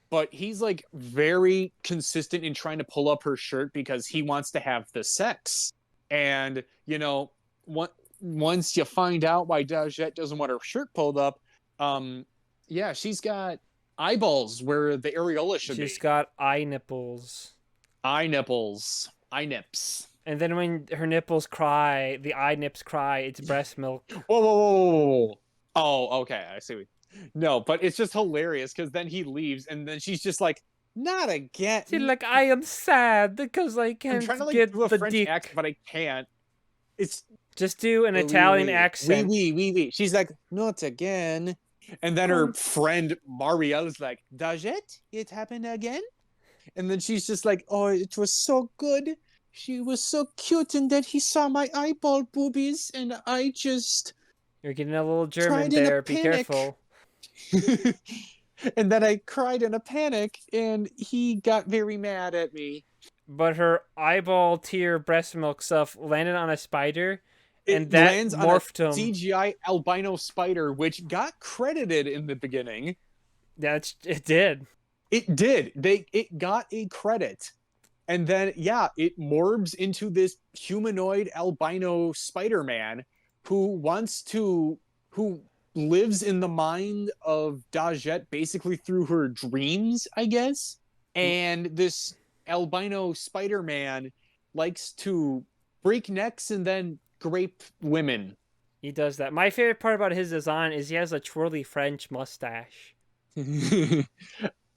but he's like very consistent in trying to pull up her shirt because he wants to have the sex. And, you know, once you find out why Dajette doesn't want her shirt pulled up, she's got eyeballs where the areola should be. She's got eye nipples. Eye nipples. Eye nips. And then when her nipples cry, the eye nips cry, it's breast milk. Whoa. Oh, okay. I see. No, but it's just hilarious because then he leaves and then she's just like, not again. She's like, I am sad because I can't I'm trying to, like, get do a the French dick. accent, but I can't. It's just do an Italian accent. Oui. She's like, not again. And then her friend Marielle's like, Dajette, it happened again? And then she's just like, oh, it was so good. She was so cute, and then he saw my eyeball boobies, and I just... You're getting a little German there, be careful. And then I cried in a panic, and he got very mad at me. But her eyeball tear breast milk stuff landed on a spider, and that lands morphed on a CGI albino spider, which got credited in the beginning. It did. It did. It got a credit. And then, it morbs into this humanoid albino Spider-Man who lives in the mind of Dajette basically through her dreams, I guess. And this albino Spider-Man likes to break necks and then grape women. He does that. My favorite part about his design is he has a twirly French mustache.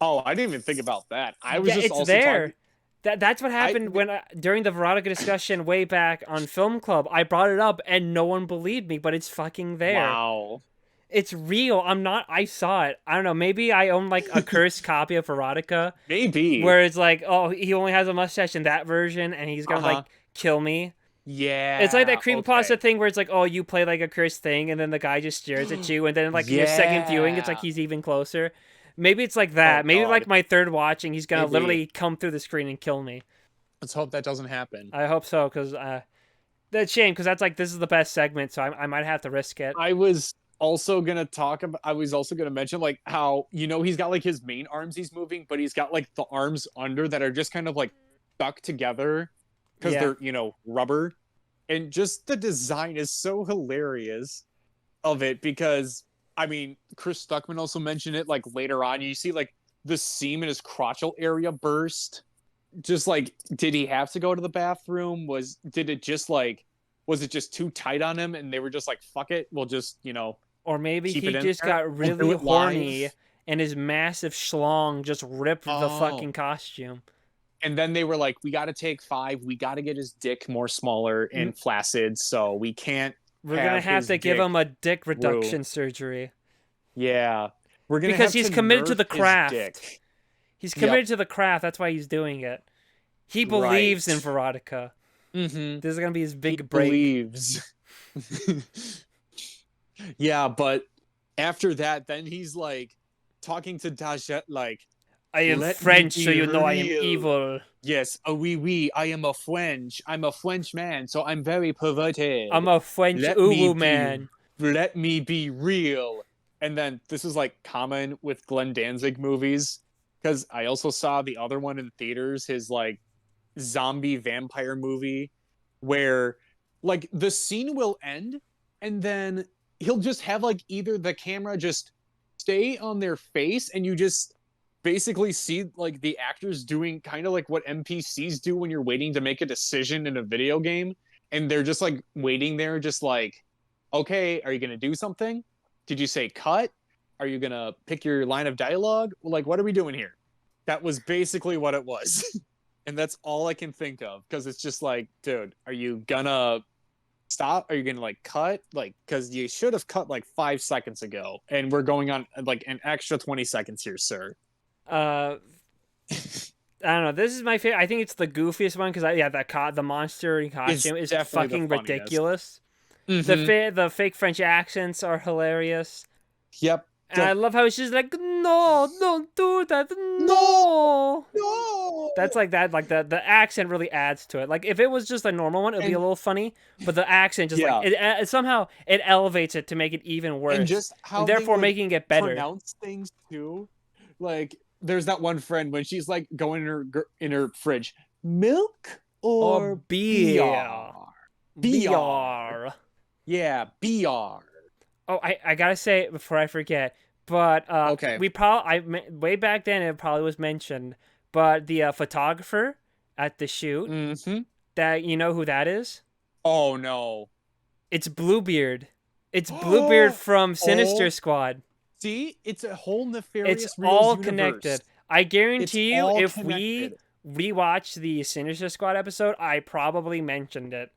Oh, I didn't even think about that. I was just it's also there. That's what happened during the Verotika discussion way back on Film Club. I brought it up and no one believed me, but it's fucking there. Wow. It's real. I saw it. I don't know. Maybe I own like a cursed copy of Verotika. Maybe. Where it's like, oh, he only has a mustache in that version and he's gonna like kill me. Yeah. It's like that creepypasta thing where it's like, oh, you play like a cursed thing and then the guy just stares at you and then like your second viewing, it's like he's even closer. Maybe it's like that. Maybe like my third watching, he's gonna literally come through the screen and kill me. Let's hope that doesn't happen. I hope so, because that's a shame, because that's like, this is the best segment, so I might have to risk it. I was also gonna mention like how, you know, he's got like his main arms he's moving, but he's got like the arms under that are just kind of like stuck together because they're, you know, rubber. And just the design is so hilarious of it because, I mean, Chris Stuckman also mentioned it like later on. You see like the seam in his crotchal area burst. Just like, did he have to go to the bathroom? Was it just too tight on him and they were just like, fuck it, we'll just, you know. Or maybe he just got really horny and his massive schlong just ripped the fucking costume. And then they were like, we got to take 5. We got to get his dick more smaller and flaccid, so we can't. We're going to have to give him a dick reduction surgery. Yeah. Because he's committed to the craft. He's committed to the craft. That's why he's doing it. He believes in Verotika. Mm-hmm. This is going to be his big break. Believes. Yeah, but after that, then he's like talking to Dajette like, I am Let me French, so be you know I am real. evil. Yes, oui, I am a French. I'm a French man, so I'm very perverted. I'm a French Let me uwu be, man. let me be real. And then this is like common with Glenn Danzig movies, because I also saw the other one in theaters, his like zombie vampire movie, where like the scene will end and then he'll just have like either the camera just stay on their face and you just basically see like the actors doing kind of like what NPCs do when you're waiting to make a decision in a video game, and they're just like waiting there just like, okay, are you going to do something? Did you say cut? Are you going to pick your line of dialogue? Like, what are we doing here? That was basically what it was. And that's all I can think of, because it's just like, dude, are you gonna stop? Are you gonna like cut? Like, because you should have cut like 5 seconds ago, and we're going on like an extra 20 seconds here, sir. Uh, I don't know. This is my favorite. I think it's the goofiest one because yeah, the monster in It's costume is definitely the fucking funniest. ridiculous. Mm-hmm. The fake French accents are hilarious. Yep. And I love how she's like, no, don't do that, No, no. no. That's like that, like the accent really adds to it. Like if it was just a normal one, it'd be a And little funny, but the accent just like yeah, it somehow it elevates it to make it even worse, and just and how they therefore would making it better. pronounce things too. Like, there's that one friend when she's like going in her fridge, milk Or or beer, BR. beer. Yeah, BR. Oh, I gotta say it before I forget, but Okay. we probably way back then it probably was mentioned, but the photographer at the shoot, Mm-hmm. that you know who that is? Oh no. It's Bluebeard. It's Bluebeard from Sinister Oh, Squad. see, it's a whole It's Nefarious Reels all universe. connected. I It's guarantee you, all if we connected. rewatch the Sinister Squad episode, I probably mentioned it.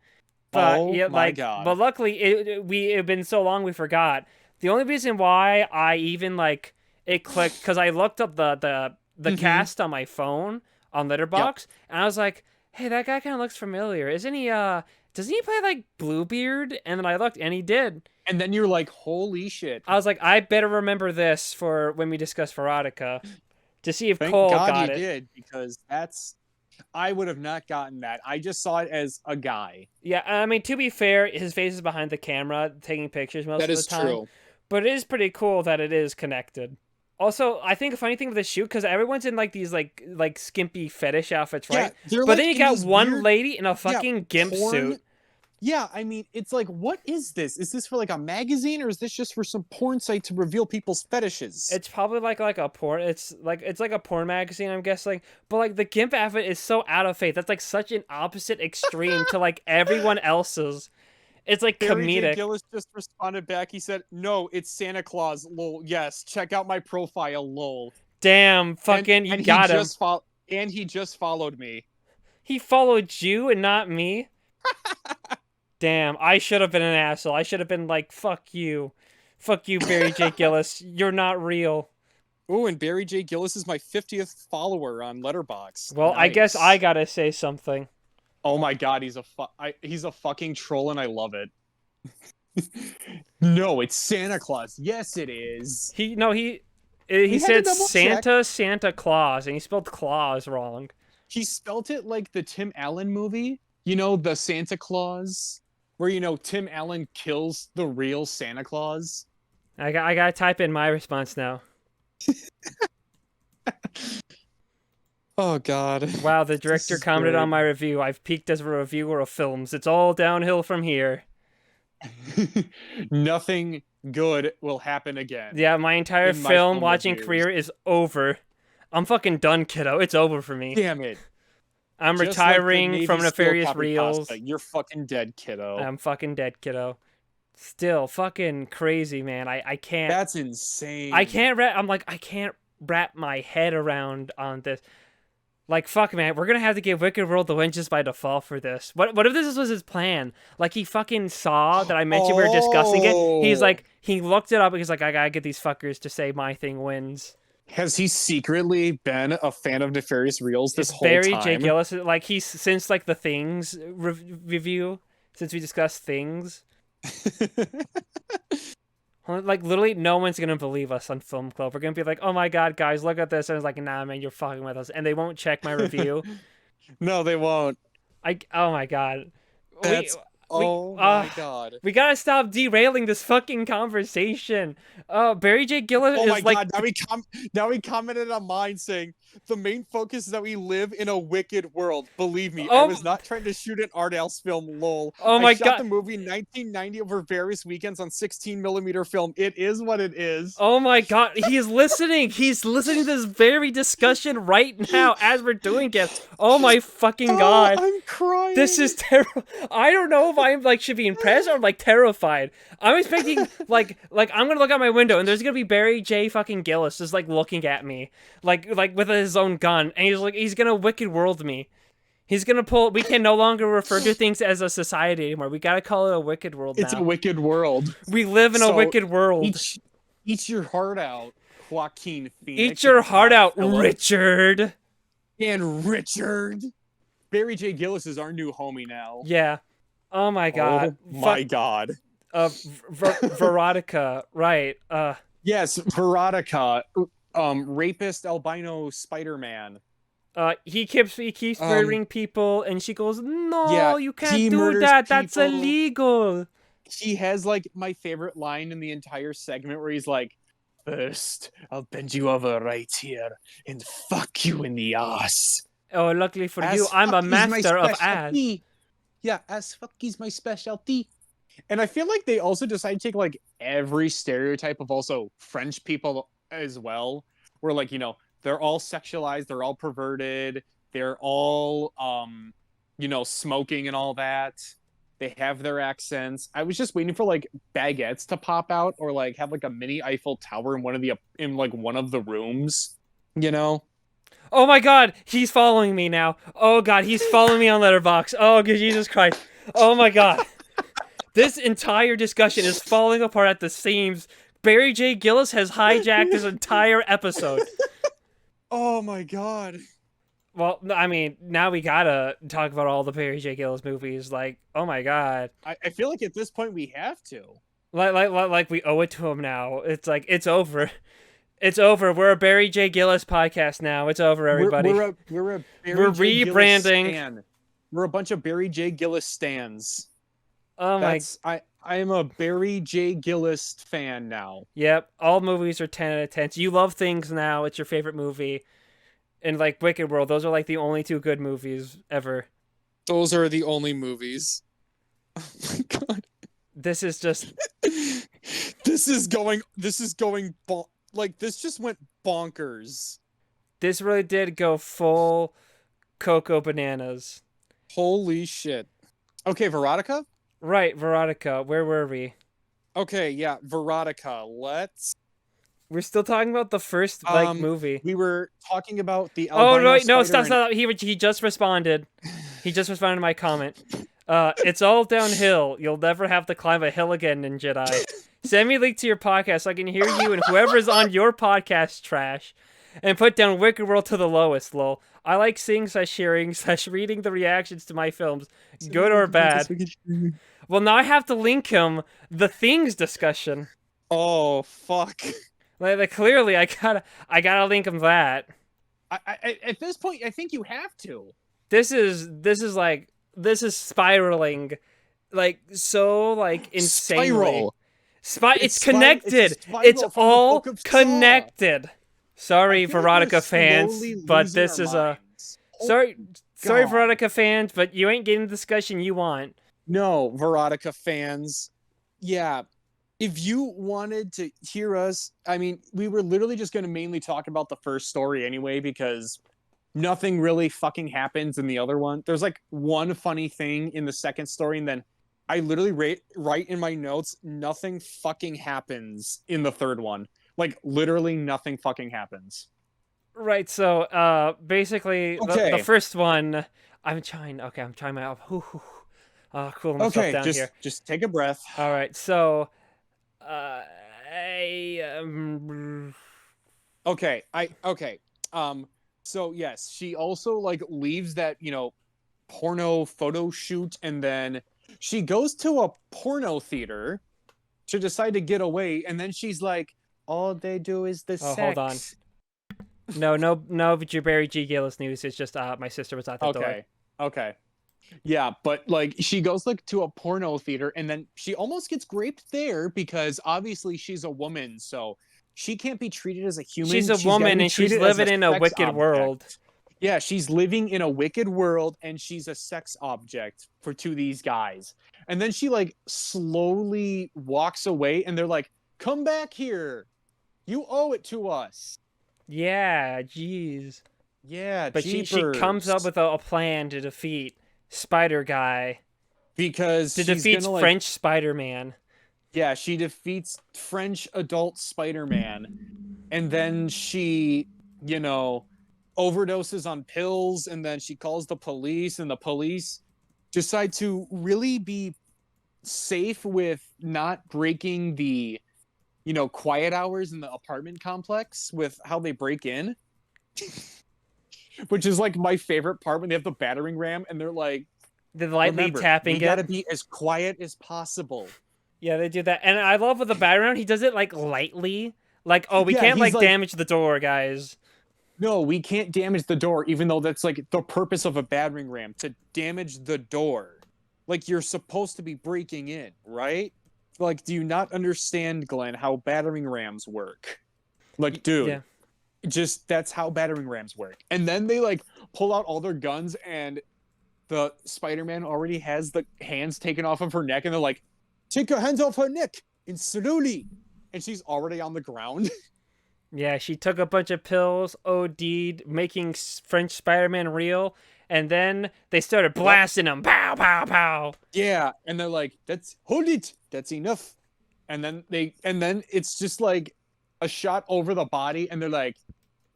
But Oh yeah, my like, god. but luckily, it been so long we forgot. The only reason why I even like it clicked because I looked up the Mm-hmm. cast on my phone on Yep. Letterboxd, and I was like, hey, that guy kind of looks familiar. Isn't he? Doesn't he play like Bluebeard? And then I looked, and he did. And then you're like, holy shit. I was like, I better remember this for when we discuss Verotika to see if Thank Cole God got you it. did, because I would have not gotten that. I just saw it as a guy. Yeah, I mean, to be fair, his face is behind the camera taking pictures most That of the is time. true. But it is pretty cool that it is connected. Also, I think a funny thing with the shoot, because everyone's in like these like skimpy fetish outfits, Yeah, right? they're But like then you in got these one weird, lady in a yeah, fucking gimp porn. suit. Yeah, I mean, it's like, what is this? Is this for like a magazine, or is this just for some porn site to reveal people's fetishes? It's probably like a porn. It's like a porn magazine, I'm guessing. But like the gimp outfit is so out of faith. That's like such an opposite extreme to like everyone else's. It's like Barry J comedic. Gyllis just responded back. He said, "No, it's Santa Claus. Lol. Yes, check out my profile. Lol." Damn, And fucking, you and he got him. just followed me. He followed you and not me. Damn, I should have been an asshole. I should have been like, fuck you, Barry J Gyllis. You're not real. Oh, and Barry J Gyllis is my 50th follower on Letterboxd. Well, I guess I Nice. gotta say something. Oh my god, he's a fucking troll, and I love it. No, it's Santa Claus. Yes, it is. He no he We had to said double check. Santa Claus, and he spelled Claus wrong. He spelt it like the Tim Allen movie. You know, the Santa Claus, where Tim Allen kills the real Santa Claus. I gotta type in my response now. Oh god. Wow, the This director is commented on great. my review. I've peaked as a reviewer of films. It's all downhill from here. Nothing good will happen again Yeah, my entire in my film film watching reviews. career is over. I'm fucking done, kiddo. It's over for me. Damn it. I'm Just like the retiring Navy from SEAL Nefarious copy Reels. pasta. You're fucking dead, kiddo. I'm fucking dead, kiddo. Still fucking crazy, man. I can't. That's insane. I can't wrap. I'm like I can't wrap my head around on this. Like fuck, man. We're gonna have to give Wicked World the win just by default for this. What if this was his plan? Like he fucking saw that I mentioned we were discussing it. He's Oh. like he looked it up. He's like I gotta get these fuckers to say my thing wins. Has he secretly been a fan of Nefarious Reels this It's whole Barry J time? Gyllis. Like he's since like the Things review. Since we discussed Things. Like, literally, no one's gonna believe us on Film Club. We're gonna be like, oh my god, guys, look at this. And it's like, nah, man, you're fucking with us. And they won't check my review. No, they won't. Oh my god. We, That's we, oh my god. we gotta stop derailing this fucking conversation. Barry J Gyllis Oh is my like, god, now he commented on mine saying the main focus is that we live in a wicked world. Believe me, I was not trying to shoot an art house film, lol. Oh my I shot god. the movie in 1990 over various weekends on 16mm film. It is what it is. Oh my god, he's listening. He's listening to this very discussion right now as we're doing it. Oh my fucking god. I'm crying. This is terrible. I don't know if I'm like should be impressed or like terrified. I'm expecting like I'm gonna look out my window and there's gonna be Barry J fucking Gyllis just like looking at me like with his own gun, and he's gonna wicked world me. He's gonna pull. We can no longer refer to things as a society anymore. We gotta call it a wicked world now. It's a wicked world. We live in a wicked world. Eat your heart out, Joaquin Phoenix. Eat your heart out, Richard. And Richard. Barry J Gyllis is our new homie now. Yeah. Oh my god. Oh my god. Verotika, right. Yes, Verotika. Rapist albino Spider-Man. He keeps murdering people, and she goes, "No, yeah, you can't do that. That's people. illegal." He has like my favorite line in the entire segment where he's like, "First, I'll bend you over right here and fuck you in the ass." Oh, luckily for you, I'm a master of ass. Yeah, as fuck is my specialty. And I feel like they also decided to take like every stereotype of also French people as well, where like, you know, they're all sexualized, they're all perverted, they're all smoking and all that. They have their accents. I was just waiting for like baguettes to pop out or like have like a mini Eiffel Tower in one of the rooms, you know? Oh my god, he's following me now. Oh god, he's following me on Letterboxd. Oh god, Jesus Christ. Oh my god. This entire discussion is falling apart at the seams. Barry J Gyllis has hijacked this entire episode. Oh my god. Well, I mean, now we gotta talk about all the Barry J Gyllis movies. Like, oh my god. I feel like at this point we have to. Like we owe it to him now. It's like, it's over. It's over. We're a Barry J Gyllis podcast now. It's over, everybody. We're rebranding. We're a bunch of Barry J Gyllis stans. Oh my! I am a Barry J Gyllis fan now. Yep, all movies are 10 out of 10. So you love Things now. It's your favorite movie. And like Wicked World, those are like the only two good movies ever. Those are the only movies. Oh my god! This is just. This just went bonkers. This really did go full Cocoa Bananas. Holy shit. Okay, Verotika? Right, Verotika. Where were we? Okay, yeah, Verotika. We're still talking about the first movie. We were talking about the stop. He just responded. He just responded to my comment. It's all downhill. You'll never have to climb a hill again in Jedi. Send me a link to your podcast so I can hear you and whoever's on your podcast trash. And put down Wicked World to the lowest, lol. I like seeing /hearing /reading the reactions to my films, good or bad. Well, now I have to link him the Things discussion. Oh, fuck. Like clearly, I gotta link him that. I at this point, I think you have to. This is spiraling, like so like insanely. It's connected. It's all connected. Sorry, Verotika fans, but this is a sorry, Verotika fans, but you ain't getting the discussion you want. No, Verotika fans. Yeah, if you wanted to hear us, I mean, we were literally just going to mainly talk about the first story anyway, because nothing really fucking happens in the other one. There's like one funny thing in the second story, and then I literally write in my notes, nothing fucking happens in the third one. Like, literally nothing fucking happens. Right, so, basically, the first one, I'm trying my... cool myself down here. Just take a breath. All right, so, so yes, she also, like, leaves that, porno photo shoot, and then she goes to a porno theater to decide to get away, and then she's like, all they do is the Oh, hold on. sex. No, but your Barry J Gyllis news is just my sister was at the door. Okay. Yeah, but like she goes like to a porno theater and then she almost gets raped there because obviously she's a woman, so she can't be treated as a human. She's a She's gotta woman be and she's treated as living in a sex wicked object. world. Yeah, she's living in a wicked world and she's a sex object to these guys. And then she like slowly walks away and they're like, "Come back here. You owe it to us." Yeah, jeez. Yeah, But she comes up with a plan to defeat Spider Guy. because To she's defeat gonna like French Spider-Man. yeah, she defeats French adult Spider-Man, and then she, you know, overdoses on pills, and then she calls the police, and the police decide to really be safe with not breaking the, quiet hours in the apartment complex with how they break in. Which is like my favorite part when they have the battering ram and they're like, The lightly remember, tapping we it. gotta be as quiet as possible. Yeah, they do that. And I love with the battering, he does it like lightly. Like, oh, we Yeah, can't he's like damage the door, guys. No, we can't damage the door, even though that's like the purpose of a battering ram, to damage the door. Like you're supposed to be breaking in, right? Like, do you not understand, Glenn, how battering rams work? Like, dude, Yeah. just that's how battering rams work. And then they like pull out all their guns and the Spider-Man already has the hands taken off of her neck and they're like, take your hands off her neck and slowly. And she's already on the ground. Yeah, she took a bunch of pills, OD'd, making French Spider-Man real, and then they started blasting him. Pow, pow, pow. Yeah, and they're like, hold it. That's enough. And then it's just like a shot over the body and they're like,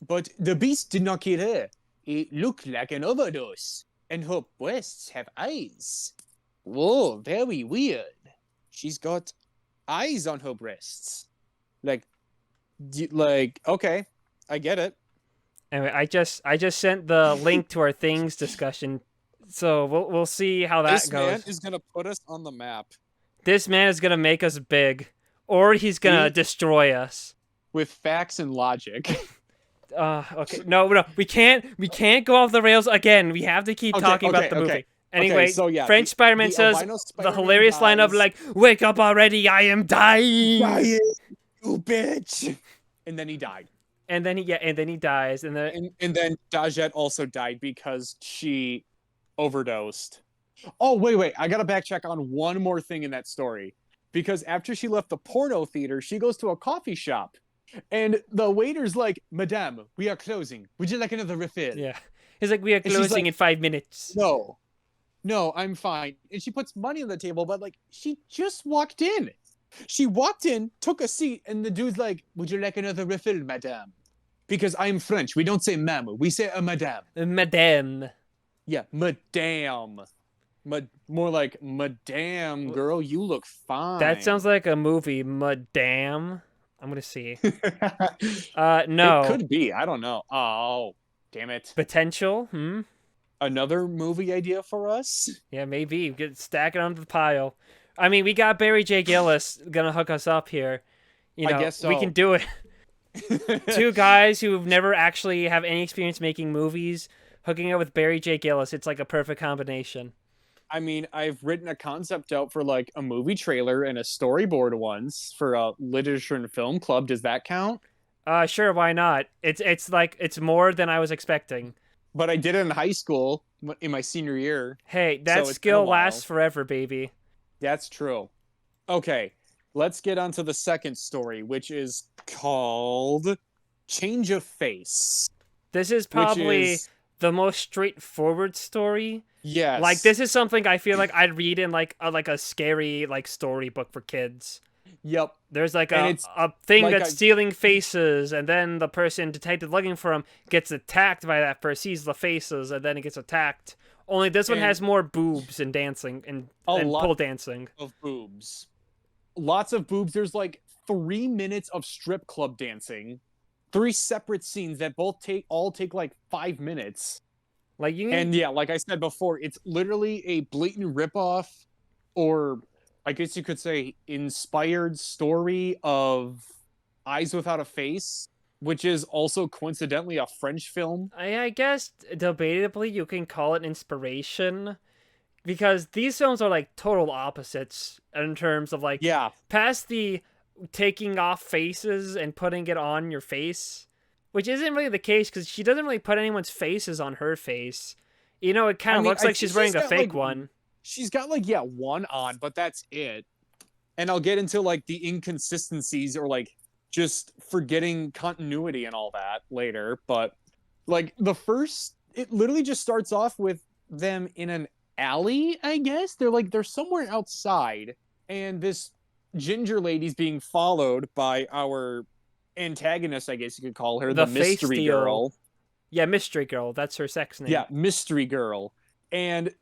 but the beast did not kill her. It looked like an overdose. And her breasts have eyes. Whoa, very weird. She's got eyes on her breasts. Like, okay, I get it. Anyway, I just sent the link to our things discussion, so we'll see how that This goes. man is gonna put us on the map. This man is gonna make us big, or he's gonna destroy us with facts and logic. Okay, no, we can't go off the rails again. We have to keep talking about the movie. Anyway, so yeah, French Spider-Man says the hilarious line of like, "Wake up already, I am dying." Dying, you bitch. And then he died. And then he dies, and then Dajette also died because she overdosed. Oh wait, I gotta backtrack on one more thing in that story, because after she left the porno theater, she goes to a coffee shop, and the waiter's like, "Madame, we are closing. Would you like another refill?" Yeah, he's like, "We are closing in 5 minutes." No, I'm fine. And she puts money on the table, but like she just walked in. She walked in, took a seat, and the dude's like, "Would you like another refill, madame?" Because I'm French. We don't say ma'am. We say a madame. Madame. Yeah, madame. More like, madame, girl, you look fine. That sounds like a movie, Madame. I'm going to see. No. It could be. I don't know. Oh, damn it. Potential? Another movie idea for us? Yeah, maybe. Stack it onto the pile. I mean, we got Barry J Gyllis gonna hook us up here. I guess so. We can do it. Two guys who've never actually have any experience making movies, hooking up with Barry J Gyllis. It's like a perfect combination. I mean, I've written a concept out for like a movie trailer and a storyboard once for a literature and film club. Does that count? Sure, why not? It's more than I was expecting. But I did it in high school in my senior year. Hey, that skill lasts forever, baby. That's true. Okay, let's get on to the second story, which is called Change of Face. This is probably the most straightforward story. Yes. Like, this is something I feel like I'd read in like a scary like storybook for kids. Yep. There's like a thing like that's stealing faces, and then the person detected looking for him gets attacked by that person, sees the faces, and then he gets attacked. Only this one has more boobs and dancing and pole dancing. Of boobs. Lots of boobs. There's like 3 minutes of strip club dancing. 3 separate scenes that all take like 5 minutes. Like and yeah, like I said before, it's literally a blatant ripoff or I guess you could say, inspired story of Eyes Without a Face, which is also coincidentally a French film. I guess debatably you can call it inspiration because these films are like total opposites in terms of like Yeah. past the taking off faces and putting it on your face, which isn't really the case because she doesn't really put anyone's faces on her face. You know, it kind I of mean, looks I like think she's wearing a got like fake one. she's got like yeah, one on, but that's it. And I'll get into like the inconsistencies or like just forgetting continuity and all that later, but like the first it literally just starts off with them in an alley, I guess. They're somewhere outside and this ginger lady's being followed by our antagonist, I guess you could call her, The the face mystery steal. girl. Yeah, Mystery Girl. That's her sex name. Yeah, mystery girl. And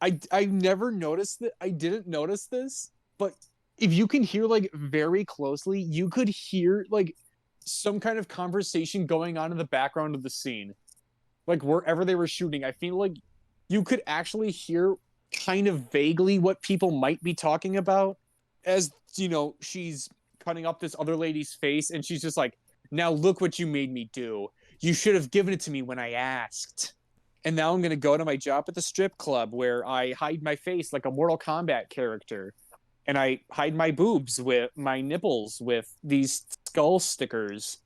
I never noticed that. I didn't notice this, but if you can hear like very closely, you could hear like some kind of conversation going on in the background of the scene, like wherever they were shooting. I feel like you could actually hear kind of vaguely what people might be talking about as you know she's cutting up this other lady's face, and she's just like, "Now look what you made me do. You should have given it to me when I asked." And now I'm going to go to my job at the strip club where I hide my face like a Mortal Kombat character. And I hide my boobs with my nipples with these skull stickers.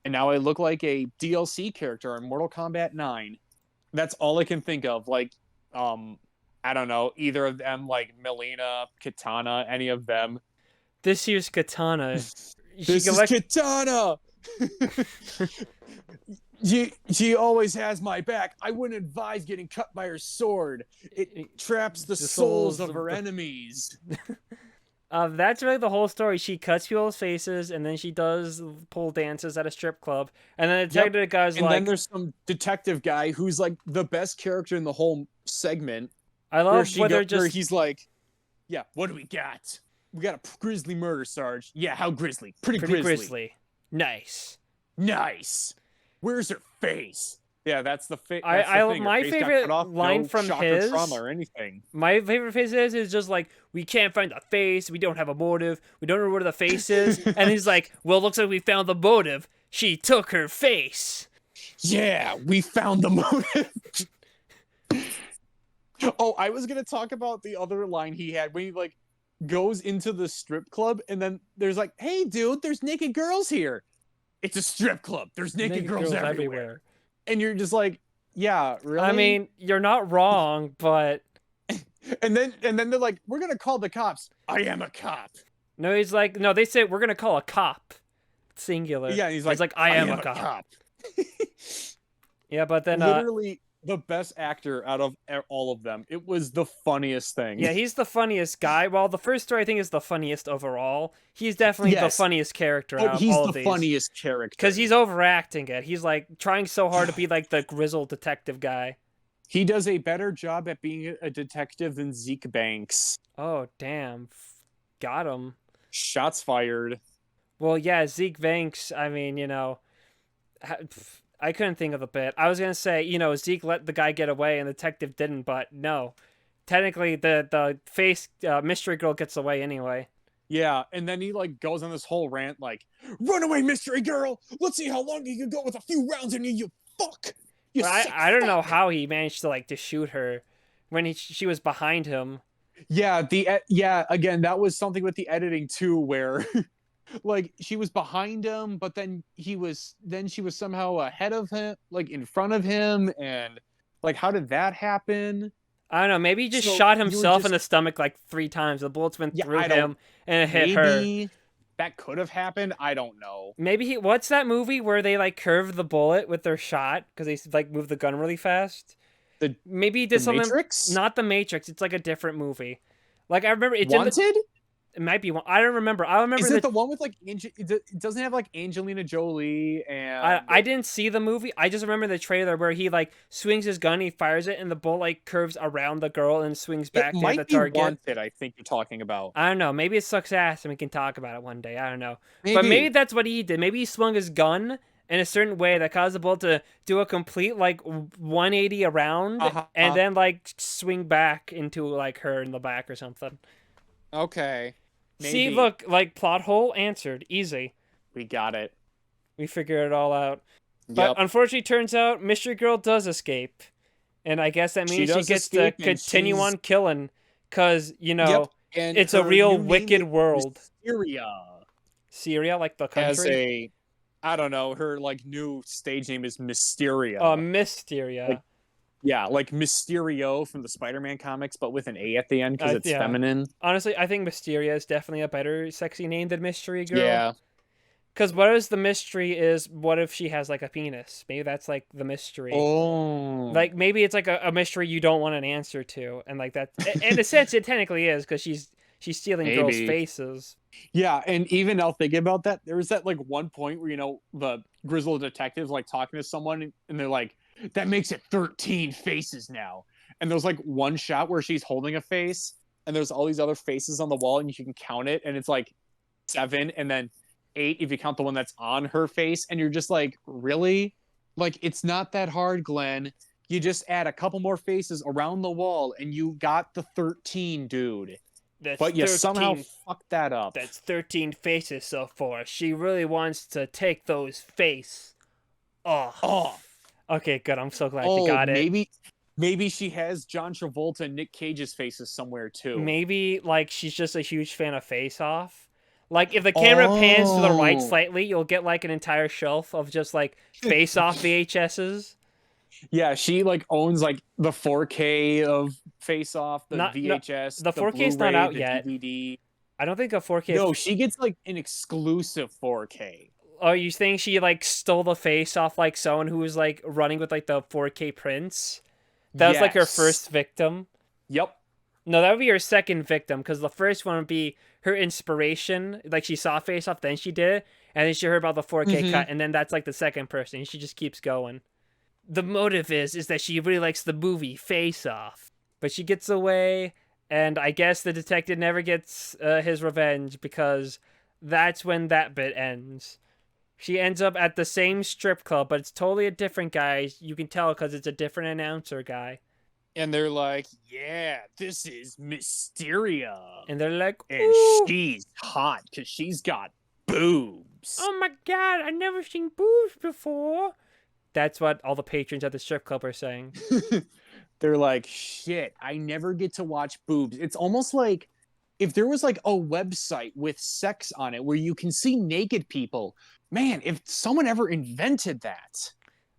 And now I look like a DLC character in Mortal Kombat 9. That's all I can think of. Like, I don't know, either of them, like Melina, Katana, any of them. This here's Katana. She This is Katana! She always has my back. I wouldn't advise getting cut by her sword. It traps the souls of her enemies. That's really the whole story. She cuts people's faces, and then she does pole dances at a strip club. And then the detective guy's and like... then there's some detective guy who's like the best character in the whole segment. I love where he's like, yeah, what do we got? We got a grisly murder, Sarge. Yeah, how grisly? Pretty grisly. Nice. Where's her face? Yeah, that's the face. My favorite line from his trauma or anything. My favorite face is just like, we can't find the face. We don't have a motive. We don't know where the face is. And he's like, well, looks like we found the motive. She took her face. Yeah, we found the motive. Oh, I was gonna talk about the other line he had when he like goes into the strip club and then there's like, hey, dude, there's naked girls here. It's a strip club. There's naked girls everywhere. And you're just like, yeah, really? I mean, you're not wrong, but... and then they're like, we're going to call the cops. I am a cop. No, he's like, no, they say we're going to call a cop. Singular. Yeah, he's like, I am a cop. Yeah, but then... literally the best actor out of all of them. It was the funniest thing. Yeah, he's the funniest guy. Well, the first story, I think, is the funniest overall. He's definitely the funniest character out of all of these. He's the funniest character. Because he's overacting it. He's, like, trying so hard to be, like, the grizzled detective guy. He does a better job at being a detective than Zeke Banks. Oh, damn. Got him. Shots fired. Well, yeah, Zeke Banks, I mean, you know... I couldn't think of the bit. I was going to say, you know, Zeke let the guy get away and the detective didn't, but no. Technically, the face mystery girl gets away anyway. Yeah, and then he, like, goes on this whole rant, like, run away, mystery girl! Let's see how long you can go with a few rounds in you, you fuck! You I don't know how he managed to, like, to shoot her when she was behind him. Yeah, again, that was something with the editing, too, where... like she was behind him, but then she was somehow ahead of him, like in front of him, and like how did that happen? I don't know. Maybe he just shot himself in the stomach like 3 times. The bullets went through him and it hit her. That could have happened. I don't know. Maybe what's that movie where they like curve the bullet with their shot because they like move the gun really fast? Maybe he did something. Matrix? Not the Matrix. It's like a different movie. Like I remember it's Wanted. It might be one. I don't remember. I remember. Is it the one with like it doesn't have like Angelina Jolie and I didn't see the movie. I just remember the trailer where he like swings his gun, he fires it, and the bullet like curves around the girl and swings back to the target. Wanted, I think you're talking about. I don't know. Maybe it sucks ass, and we can talk about it one day. I don't know. But maybe that's what he did. Maybe he swung his gun in a certain way that caused the bullet to do a complete like 180 around and then like swing back into like her in the back or something. Okay. See, Maybe. look, like plot hole answered. Easy. We got it. We figured it all out. But Yep. unfortunately, turns out Mystery Girl does escape. And I guess that She means she does gets to escape and continue she's on killing. Because, yep. And it's a her real new name wicked is world. Mysteria. Syria, like the As country? a I don't know, her like new stage name is Mysteria. Like Mysteria. yeah, like Mysterio from the Spider-Man comics, but with an A at the end because it's Yeah. feminine. Honestly, I think Mysteria is definitely a better sexy name than Mystery Girl. Yeah. Because what is the mystery is, what if she has like a penis? Maybe that's like the mystery. Oh. Like maybe it's like a mystery you don't want an answer to, and like that. In a sense, it technically is because she's stealing girls' Maybe. faces. Yeah, and even now thinking about that, there was that like one point where the grizzled detectives like talking to someone, and they're like, "That makes it 13 faces now." And there's like one shot where she's holding a face, and there's all these other faces on the wall, and you can count it, and it's like 7, and then 8 if you count the one that's on her face, and you're just like, really? Like it's not that hard, Glenn. You just add a couple more faces around the wall, and you got the 13, dude. That's But you somehow 13. fucked that up. That's 13 faces so far. She really wants to take those face Oh, off. Okay, good. I'm so glad you oh, got it. maybe she has John Travolta and Nick Cage's faces somewhere too. Maybe like she's just a huge fan of Face Off. Like if the camera pans to the right Oh, slightly, you'll get like an entire shelf of just like Face Off VHSs. yeah, she like owns like the 4K of Face Off, the Not no, VHS, the the 4K is not Blu-ray, out the yet. DVD. I don't think a 4K. No, she gets like an exclusive 4K. Are you saying she like stole the face off like someone who was like running with like the 4K prints? That was like her Yes. first victim. Yep. No, that would be her second victim because the first one would be her inspiration. Like she saw Face Off, then she did it, and then she heard about the 4K Mm-hmm. cut, and then that's like the second person. She just keeps going. The motive is that she really likes the movie Face Off, but she gets away, and I guess the detective never gets his revenge because that's when that bit ends. She ends up at the same strip club, but it's totally a different guy. You can tell because it's a different announcer guy. And they're like, "Yeah, this is Mysteria." And they're like, And ooh, she's hot because she's got boobs. oh my god, I've never seen boobs before. That's what all the patrons at the strip club are saying. They're like, shit, I never get to watch boobs. It's almost like if there was like a website with sex on it where you can see naked people. Man, if someone ever invented that,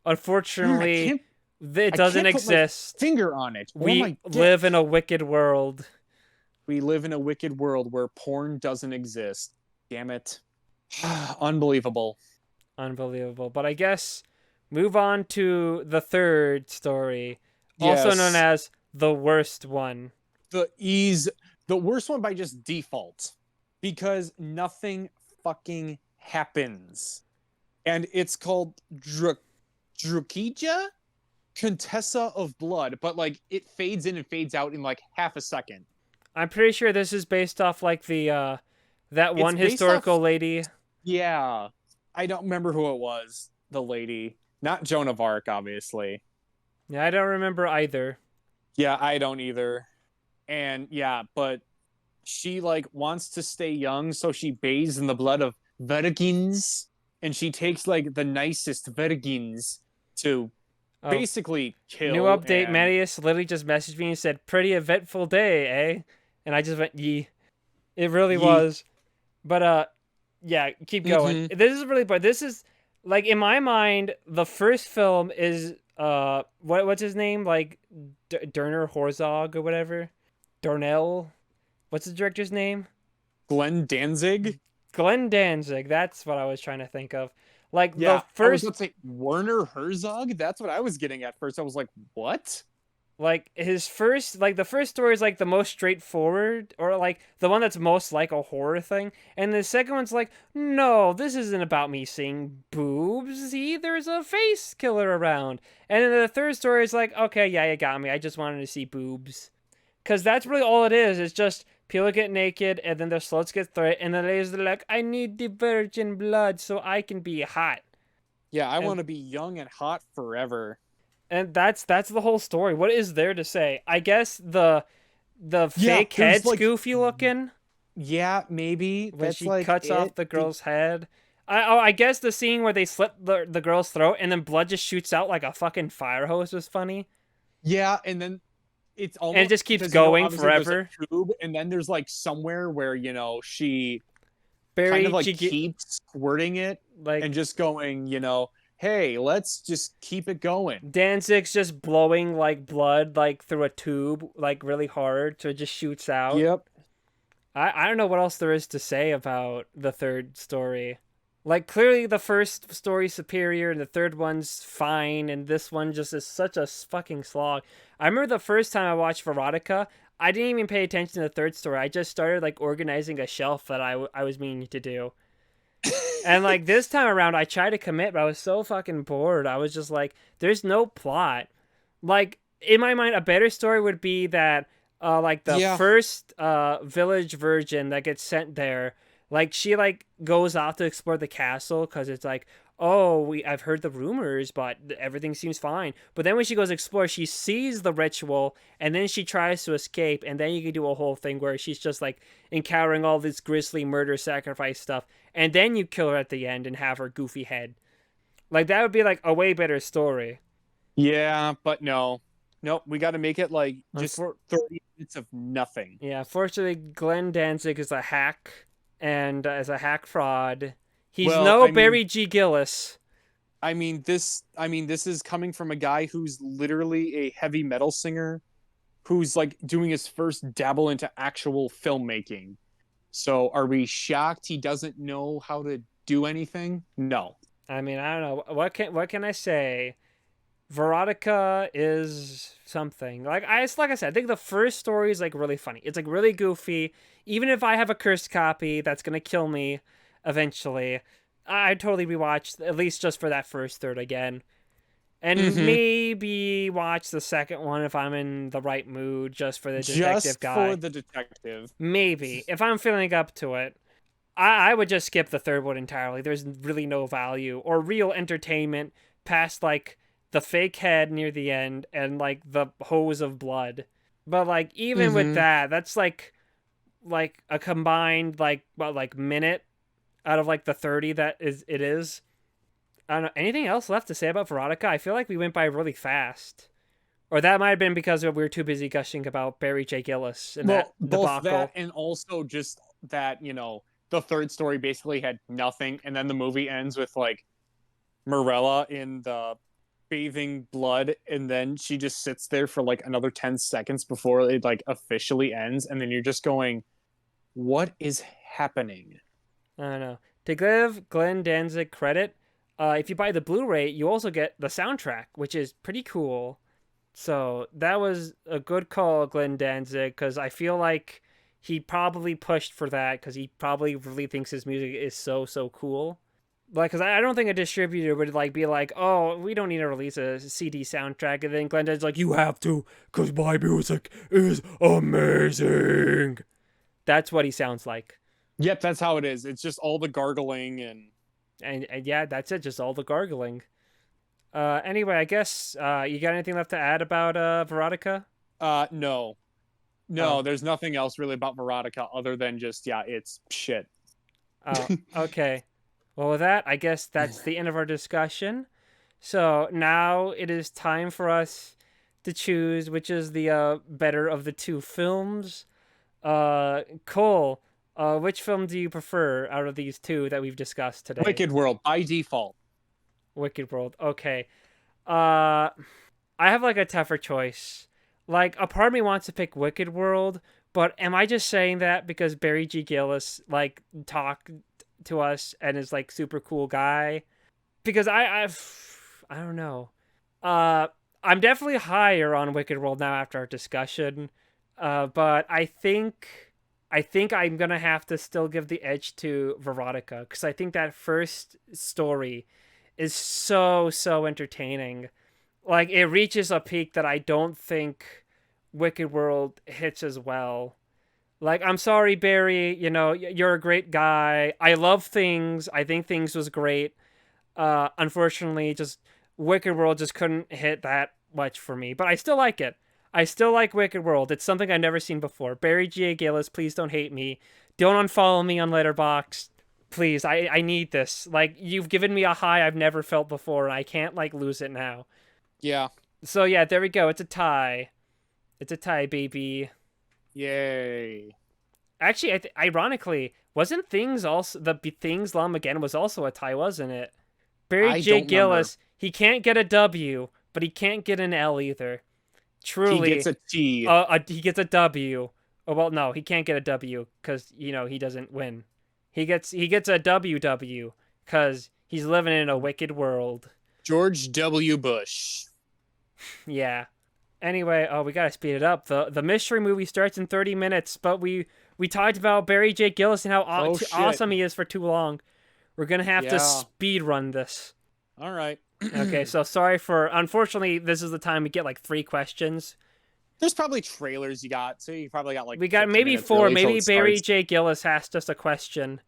man, Unfortunately, it I doesn't can't put my exist. finger on it or We my dick. live in a wicked world. We live in a wicked world where porn doesn't exist. Damn it. Unbelievable. Unbelievable. But I guess move on to the third story, also known Yes. as the worst one. The worst one by just default because nothing fucking happens. And it's called Drukija Contessa of Blood, but like it fades in and fades out in like half a second. I'm pretty sure this is based off like the that It's one based historical off, lady. yeah, I don't remember who it was, the lady. Not Joan of Arc, obviously. Yeah, I don't remember either. Yeah, I don't either. And yeah, but she like wants to stay young, so she bathes in the blood of virgins, and she takes like the nicest virgins to Oh, basically new kill. update. And Marius literally just messaged me and said, "Pretty eventful day, eh?" And I just went, "Yee." It really ye was. But yeah, keep going. mm-hmm. This is really, but this is like in my mind, the first film is what's his name? Like Derner Horzog or whatever. Darnell. What's the director's name? Glenn Danzig. Glenn Danzig. That's what I was trying to think of. Like the Yeah, I was first, about to say Werner Herzog. That's what I was getting at first. I was like, what? like his first, like the first story is like the most straightforward, or like the one that's most like a horror thing, and the second one's like, no, this isn't about me seeing boobs. See, there's a face killer around, and then the third story is like, okay, yeah, you got me. I just wanted to see boobs, because that's really all it is. It's just people get naked, and then their sluts get threat, and then they're like, I need the virgin blood so I can be hot. Yeah, I And want to be young and hot forever. that's the whole story. What is there to say? I guess the Yeah, fake there's head's like goofy looking. Yeah, maybe when that's she like cuts off it. the girl's head. I guess the scene where they slit the girl's throat and then blood just shoots out like a fucking fire hose was funny. Yeah, and then it's And it almost just keeps because you know going obviously there's forever. a tube, and then there's like somewhere where she kind Barry of like J G- keeps squirting it and like just going, hey, let's just keep it going. Danzig's just blowing like blood like through a tube like really hard so it just shoots out. Yep. I don't know what else there is to say about the third story. Like clearly the first story's superior and the third one's fine and this one just is such a fucking slog. I remember the first time I watched Verotica, I didn't even pay attention to the third story. I just started like organizing a shelf that I was meaning to do. And like this time around I tried to commit, but I was so fucking bored. I was just like there's no plot. Like in my mind a better story would be that like the Yeah. first village virgin that gets sent there, like she like goes off to explore the castle because it's like, oh, I've heard the rumors but everything seems fine, but then when she goes explore she sees the ritual and then she tries to escape, and then you can do a whole thing where she's just like encountering all this grisly murder sacrifice stuff, and then you kill her at the end and have her goofy head. Like that would be like a way better story. Yeah, but no. Nope, we got to make it like just Unfor- 30 minutes of nothing. Yeah, fortunately, Glenn Danzig is a hack, and as a hack fraud, he's Well, no Barry G Gyllis. this is coming from a guy who's literally a heavy metal singer who's like doing his first dabble into actual filmmaking. So are we shocked he doesn't know how to do anything? No. I mean, I don't know what can I say. Verotica is something. Like I said, I think the first story is like really funny. It's like really goofy. Even if I have a cursed copy that's gonna kill me eventually, I'd totally rewatch at least just for that first third again. And Mm-hmm. maybe watch the second one if I'm in the right mood, just for the detective Just for guy. the detective. Maybe. If I'm feeling up to it. I would just skip the third one entirely. There's really no value or real entertainment past like the fake head near the end and like the hose of blood. But like even with Mm-hmm. that, that's like a combined like what like minute out of like the 30 that is it is. I don't know. Anything else left to say about Veronica? I feel like we went by really fast. Or that might have been because we were too busy gushing about Barry J. Gyllis and that Well, both that debacle. and also just that, the third story basically had nothing, and then the movie ends with like Morella in the bathing blood, and then she just sits there for like another 10 seconds before it like officially ends, and then you're just going, what is happening? I don't know. To give Glenn Danzig credit, if you buy the Blu-ray, you also get the soundtrack, which is pretty cool. So that was a good call, Glenn Danzig, because I feel like he probably pushed for that because he probably really thinks his music is so cool. Like, because I don't think a distributor would like be like, oh, we don't need to release a CD soundtrack, and then Glenn Danzig's like, you have to, because my music is amazing. That's what he sounds like. Yep, that's how it is. It's just all the gargling And yeah, that's it. Just all the gargling. Anyway, I guess you got anything left to add about Verotica? no. Oh, No, there's nothing else really about Verotica other than just yeah, it's shit. oh, okay. Well, with that, I guess that's the end of our discussion. So now it is time for us to choose which is the better of the two films. Cole, which film do you prefer out of these two that we've discussed today? Wicked World by default. Wicked World. Okay. Uh, I have like a tougher choice. Like a part of me wants to pick Wicked World, but am I just saying that because Barry G. Gillis like talked to us and is like super cool guy? Because I don't know. Uh, I'm definitely higher on Wicked World now after our discussion. But I think I'm gonna have to still give the edge to Verotica because I think that first story is so entertaining. Like it reaches a peak that I don't think Wicked World hits as well. Like I'm sorry Barry, you're a great guy. I love Things. I think Things was great. Unfortunately just Wicked World just couldn't hit that much for me, but I still like it. I still like Wicked World. It's something I've never seen before. Barry J Gyllis, please don't hate me. Don't unfollow me on Letterboxd. Please, I need this. Like, you've given me a high I've never felt before, and I can't, like, lose it now. Yeah. So, yeah, there we go. It's a tie. It's a tie, baby. Yay. Actually, ironically, wasn't Things also... The Things Lum Again was also a tie, wasn't it? Barry I J don't remember. Gyllis, he can't get a W, but he can't get an L either. He Truly, gets a T. he gets a W. Oh, well, no, he can't get a W because he doesn't win. He gets a WW because he's living in a wicked world. George W. Bush. Yeah. Anyway, we gotta speed it up. The mystery movie starts in 30 minutes, but we talked about Barry J Gyllis and how awesome he is for too long. We're gonna have to speed run this. All right. Okay, so sorry for. Unfortunately, this is the time we get like 3 questions. There's probably trailers you got, so you probably got like. We got maybe 4. Maybe Barry J Gyllis asked us a question.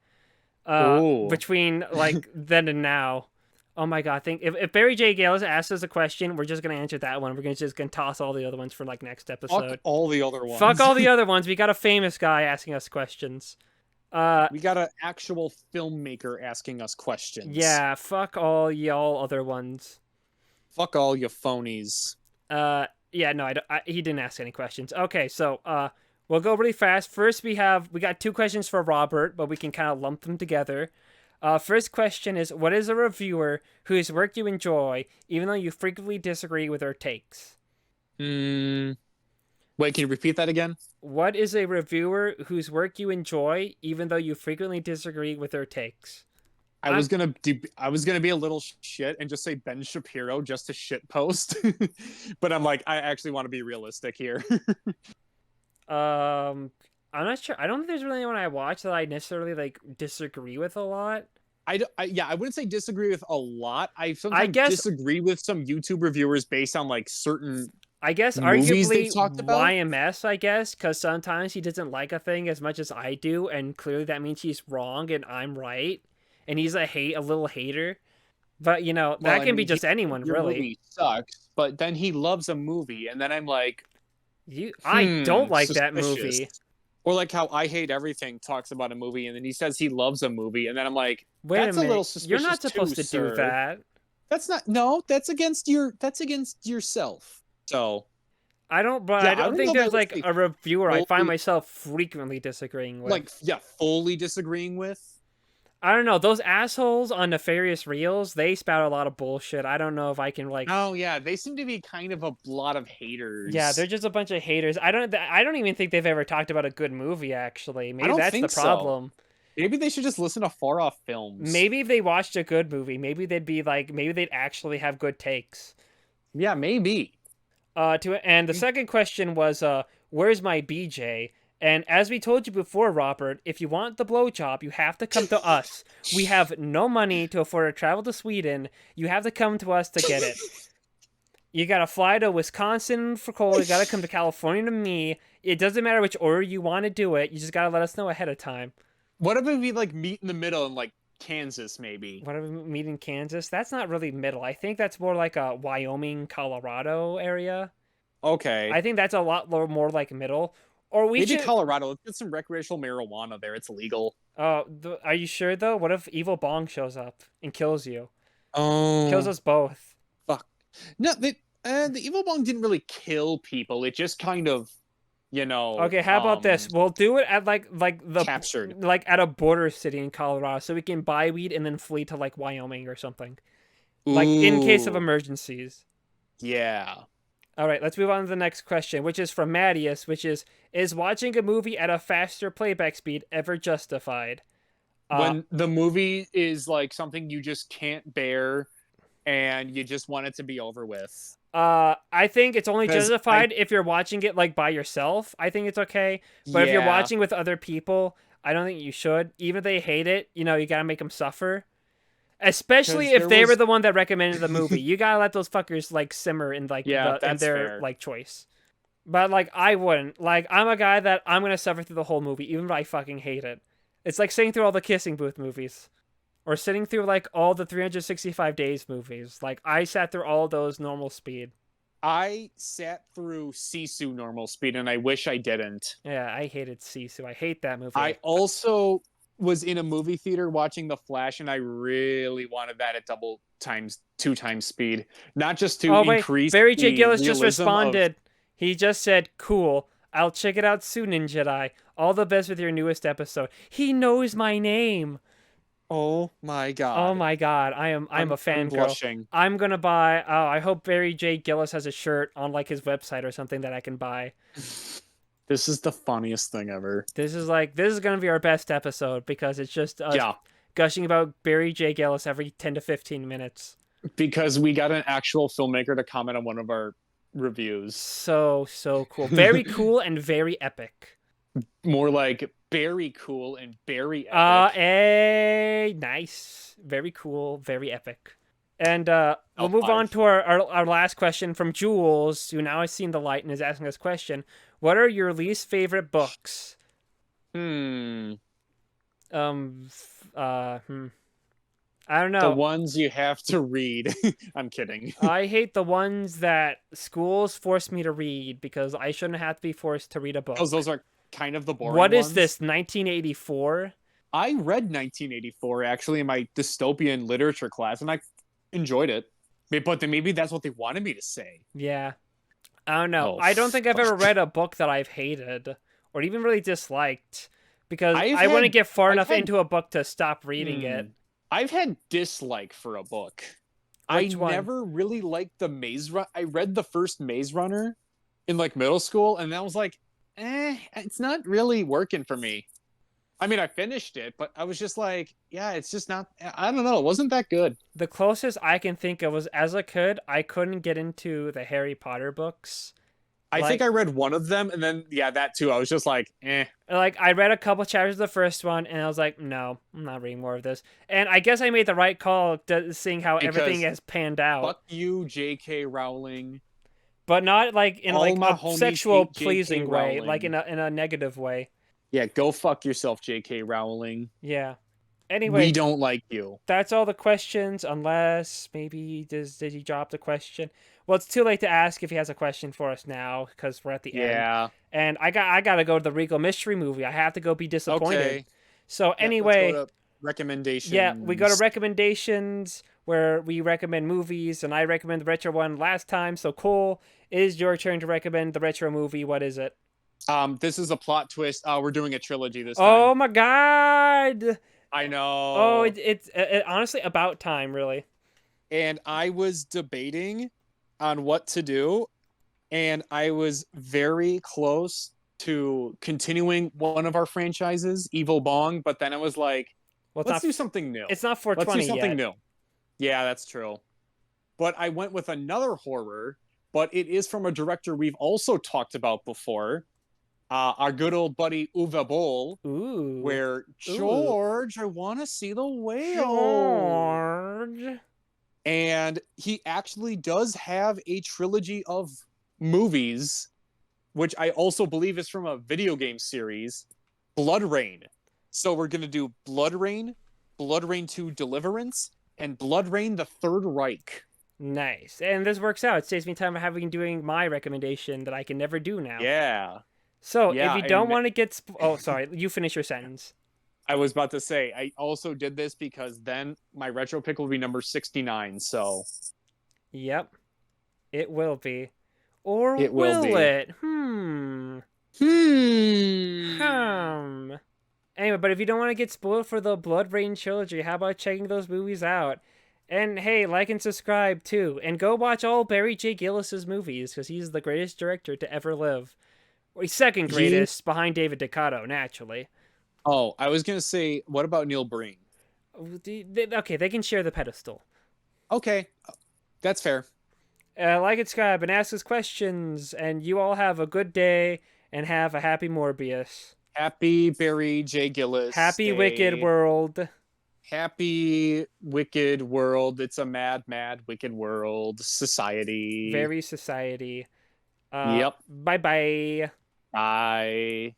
Between like then and now. Oh my god! I think if Barry J Gyllis asks us a question, we're just gonna answer that one. We're just gonna toss all the other ones for like next episode. Fuck all the other ones. Fuck all the other ones. We got a famous guy asking us questions. We got an actual filmmaker asking us questions. Yeah, fuck all y'all other ones. Fuck all you phonies. Yeah, no, he didn't ask any questions. Okay, so we'll go really fast. First, we got 2 questions for Robert, but we can kind of lump them together. First question is, what is a reviewer whose work you enjoy, even though you frequently disagree with their takes? Wait, can you repeat that again? What is a reviewer whose work you enjoy, even though you frequently disagree with their takes? I was gonna be a little shit and just say Ben Shapiro just to shit post, but I'm like, I actually want to be realistic here. I'm not sure. I don't think there's really anyone I watch that I necessarily like disagree with a lot. I wouldn't say disagree with a lot. I sometimes disagree with some YouTube reviewers based on like certain. I guess arguably YMS, I guess, because sometimes he doesn't like a thing as much as I do, and clearly that means he's wrong and I'm right, and he's a little hater. But that can be just anyone, really. Movie sucks, but then he loves a movie, and then I'm like, I don't like that movie. Or like how I Hate Everything talks about a movie, and then he says he loves a movie, and then I'm like, wait that's a minute, little suspicious. You're not supposed to do that. That's not. No, that's against yourself. So, I don't think there's like a reviewer I find myself frequently disagreeing with. Like, fully disagreeing with. I don't know. Those assholes on Nefarious Reels, they spout a lot of bullshit. I don't know if I can like. Oh yeah, they seem to be kind of a lot of haters. Yeah, they're just a bunch of haters. I don't even think they've ever talked about a good movie. Actually, maybe that's the problem. So. Maybe they should just listen to Far Off Films. Maybe if they watched a good movie, maybe they'd actually have good takes. Yeah, maybe. And the second question was, where's my BJ? And as we told you before, Robert, if you want the blowjob, you have to come to us. We have no money to afford to travel to Sweden. You have to come to us to get it. You gotta fly to Wisconsin for Cole. You gotta come to California to me. It doesn't matter which order you want to do it. You just gotta let us know ahead of time. What if we like meet in the middle in like Kansas, maybe? What if we meet in Kansas? That's not really middle. I think that's more like a Wyoming, Colorado area. Okay. I think that's a lot more like middle. Or maybe Colorado. Let's get some recreational marijuana there. It's legal. Are you sure though? What if Evil Bong shows up and kills you? Oh, kills us both. Fuck. No, the Evil Bong didn't really kill people. It just kind of, Okay, how about this? We'll do it at like the captured, like at a border city in Colorado, so we can buy weed and then flee to like Wyoming or something. Ooh. Like in case of emergencies. Yeah. All right, let's move on to the next question, which is from Mattias, which is watching a movie at a faster playback speed ever justified? When the movie is like something you just can't bear and you just want it to be over with. I think it's only justified if you're watching it like by yourself. I think it's okay. But if you're watching with other people, I don't think you should. Even if they hate it, you gotta make them suffer. Especially if they were the one that recommended the movie. You gotta let those fuckers like simmer in like in their like choice. But like I wouldn't. Like I'm a guy that I'm gonna suffer through the whole movie, even if I fucking hate it. It's like sitting through all the Kissing Booth movies. Or sitting through like all the 365 Days movies. Like I sat through all those normal speed. I sat through Sisu normal speed, and I wish I didn't. Yeah, I hated Sisu. I hate that movie. I also was in a movie theater watching The Flash, and I really wanted that at two times speed, not just to Oh wait, increase Barry J the Gyllis just realism of. responded. He just said, "Cool. I'll check it out soon, Ninja Jedi. All the best with your newest episode." He knows my name. Oh my Oh god, my god, I'm a I'm fangirl. blushing. I'm gonna buy. Oh, I hope Barry J Gyllis has a shirt on like his website or something that I can buy. This is the funniest thing ever. This is gonna be our best episode because it's just us Yeah, gushing about Barry J Gyllis every 10 to 15 minutes. because we got an actual filmmaker to comment on one of our reviews. So cool, very cool and very epic. More like very cool and very epic. Nice, very cool, very epic. And we'll L move on five. to our last question from Jules, who now has seen the light and is asking us question. What are your least favorite books? Hmm. Um, I don't The know. ones you have to read. I'm kidding. I hate the ones that schools force me to read because I shouldn't have to be forced to read a book. Those are kind of the boring What is ones. this, 1984? I read 1984 actually in my dystopian literature class, and I enjoyed it. But then maybe that's what they wanted me to say. Yeah. I don't know. Oh, I don't think I've ever fuck. read a book that I've hated or even really disliked because I've I wouldn't had- get far I've enough had- into a book to stop reading it. I've had dislike for a book. Which I one? never really liked the Maze Run. I read the first Maze Runner in like middle school, and I was like, it's not really working for me. I mean, I finished it, but I was just like, yeah, it's just not. I don't know. It wasn't that good. The closest I can think of was as a kid, I couldn't get into the Harry Potter books. I think I read one of them, and then yeah, that too. I was just like, eh. Like, I read a couple chapters of the first one, and I was like, no, I'm not reading more of this. And I guess I made the right call, seeing how everything has panned out. Fuck you, J.K. Rowling. But not like in All like my a homies sexual hate J.K. pleasing way, Rowling. like in a negative way. Yeah, go fuck yourself, J.K. Rowling. Yeah. Anyway, We don't like you. that's all the questions, unless maybe did he drop the question? Well, it's too late to ask if he has a question for us now because we're at the end. Yeah. And I gotta go to the Regal Mystery movie. I have to go be disappointed. Okay. So Yeah, anyway, let's go to recommendations. yeah, we go to recommendations where we recommend movies, and I recommend the retro one last time. So Cole, it is your turn to recommend the retro movie. What is it? This is a plot twist. We're doing a trilogy this Oh time. my god! I know. Oh, it's honestly about time, really. And I was debating on what to do, and I was very close to continuing one of our franchises, Evil Bong, but then I was like, Well, let's do something new. It's not Let's 420 do something yet. new. Yeah, that's true. But I went with another horror, but it is from a director we've also talked about before, our good old buddy Uwe Boll, Ooh. where George, I want to see the whale. George. And he actually does have a trilogy of movies, which I also believe is from a video game series, Blood Rain. So we're going to do Blood Rain 2 Deliverance, and Blood Rain the Third Reich. Nice. And this works out. It saves me time of having doing my recommendation that I can never do now. Yeah. So Yeah, if you don't and- want to get... Oh, sorry. You finish your sentence. I was about to say, I also did this because then my retro pick will be number 69, so... Yep. It will be. Or It will be. it? Hmm. Anyway, but if you don't want to get spoiled for the Blood Rain trilogy, how about checking those movies out? And hey, like and subscribe too. And go watch all Barry J Gyllis' movies, because he's the greatest director to ever live. Or he's second greatest, behind David Ducato, naturally. Oh, I was going to say, what about Neil Breen? Okay, they can share the pedestal. Okay, that's fair. Like and subscribe and ask us questions. And you all have a good day and have a happy Morbius. Happy Barry J. Gyllis. Happy Wicked World. Happy Wicked World. It's a mad, mad, wicked world. Society. Very society. Yep. Bye-bye. Bye.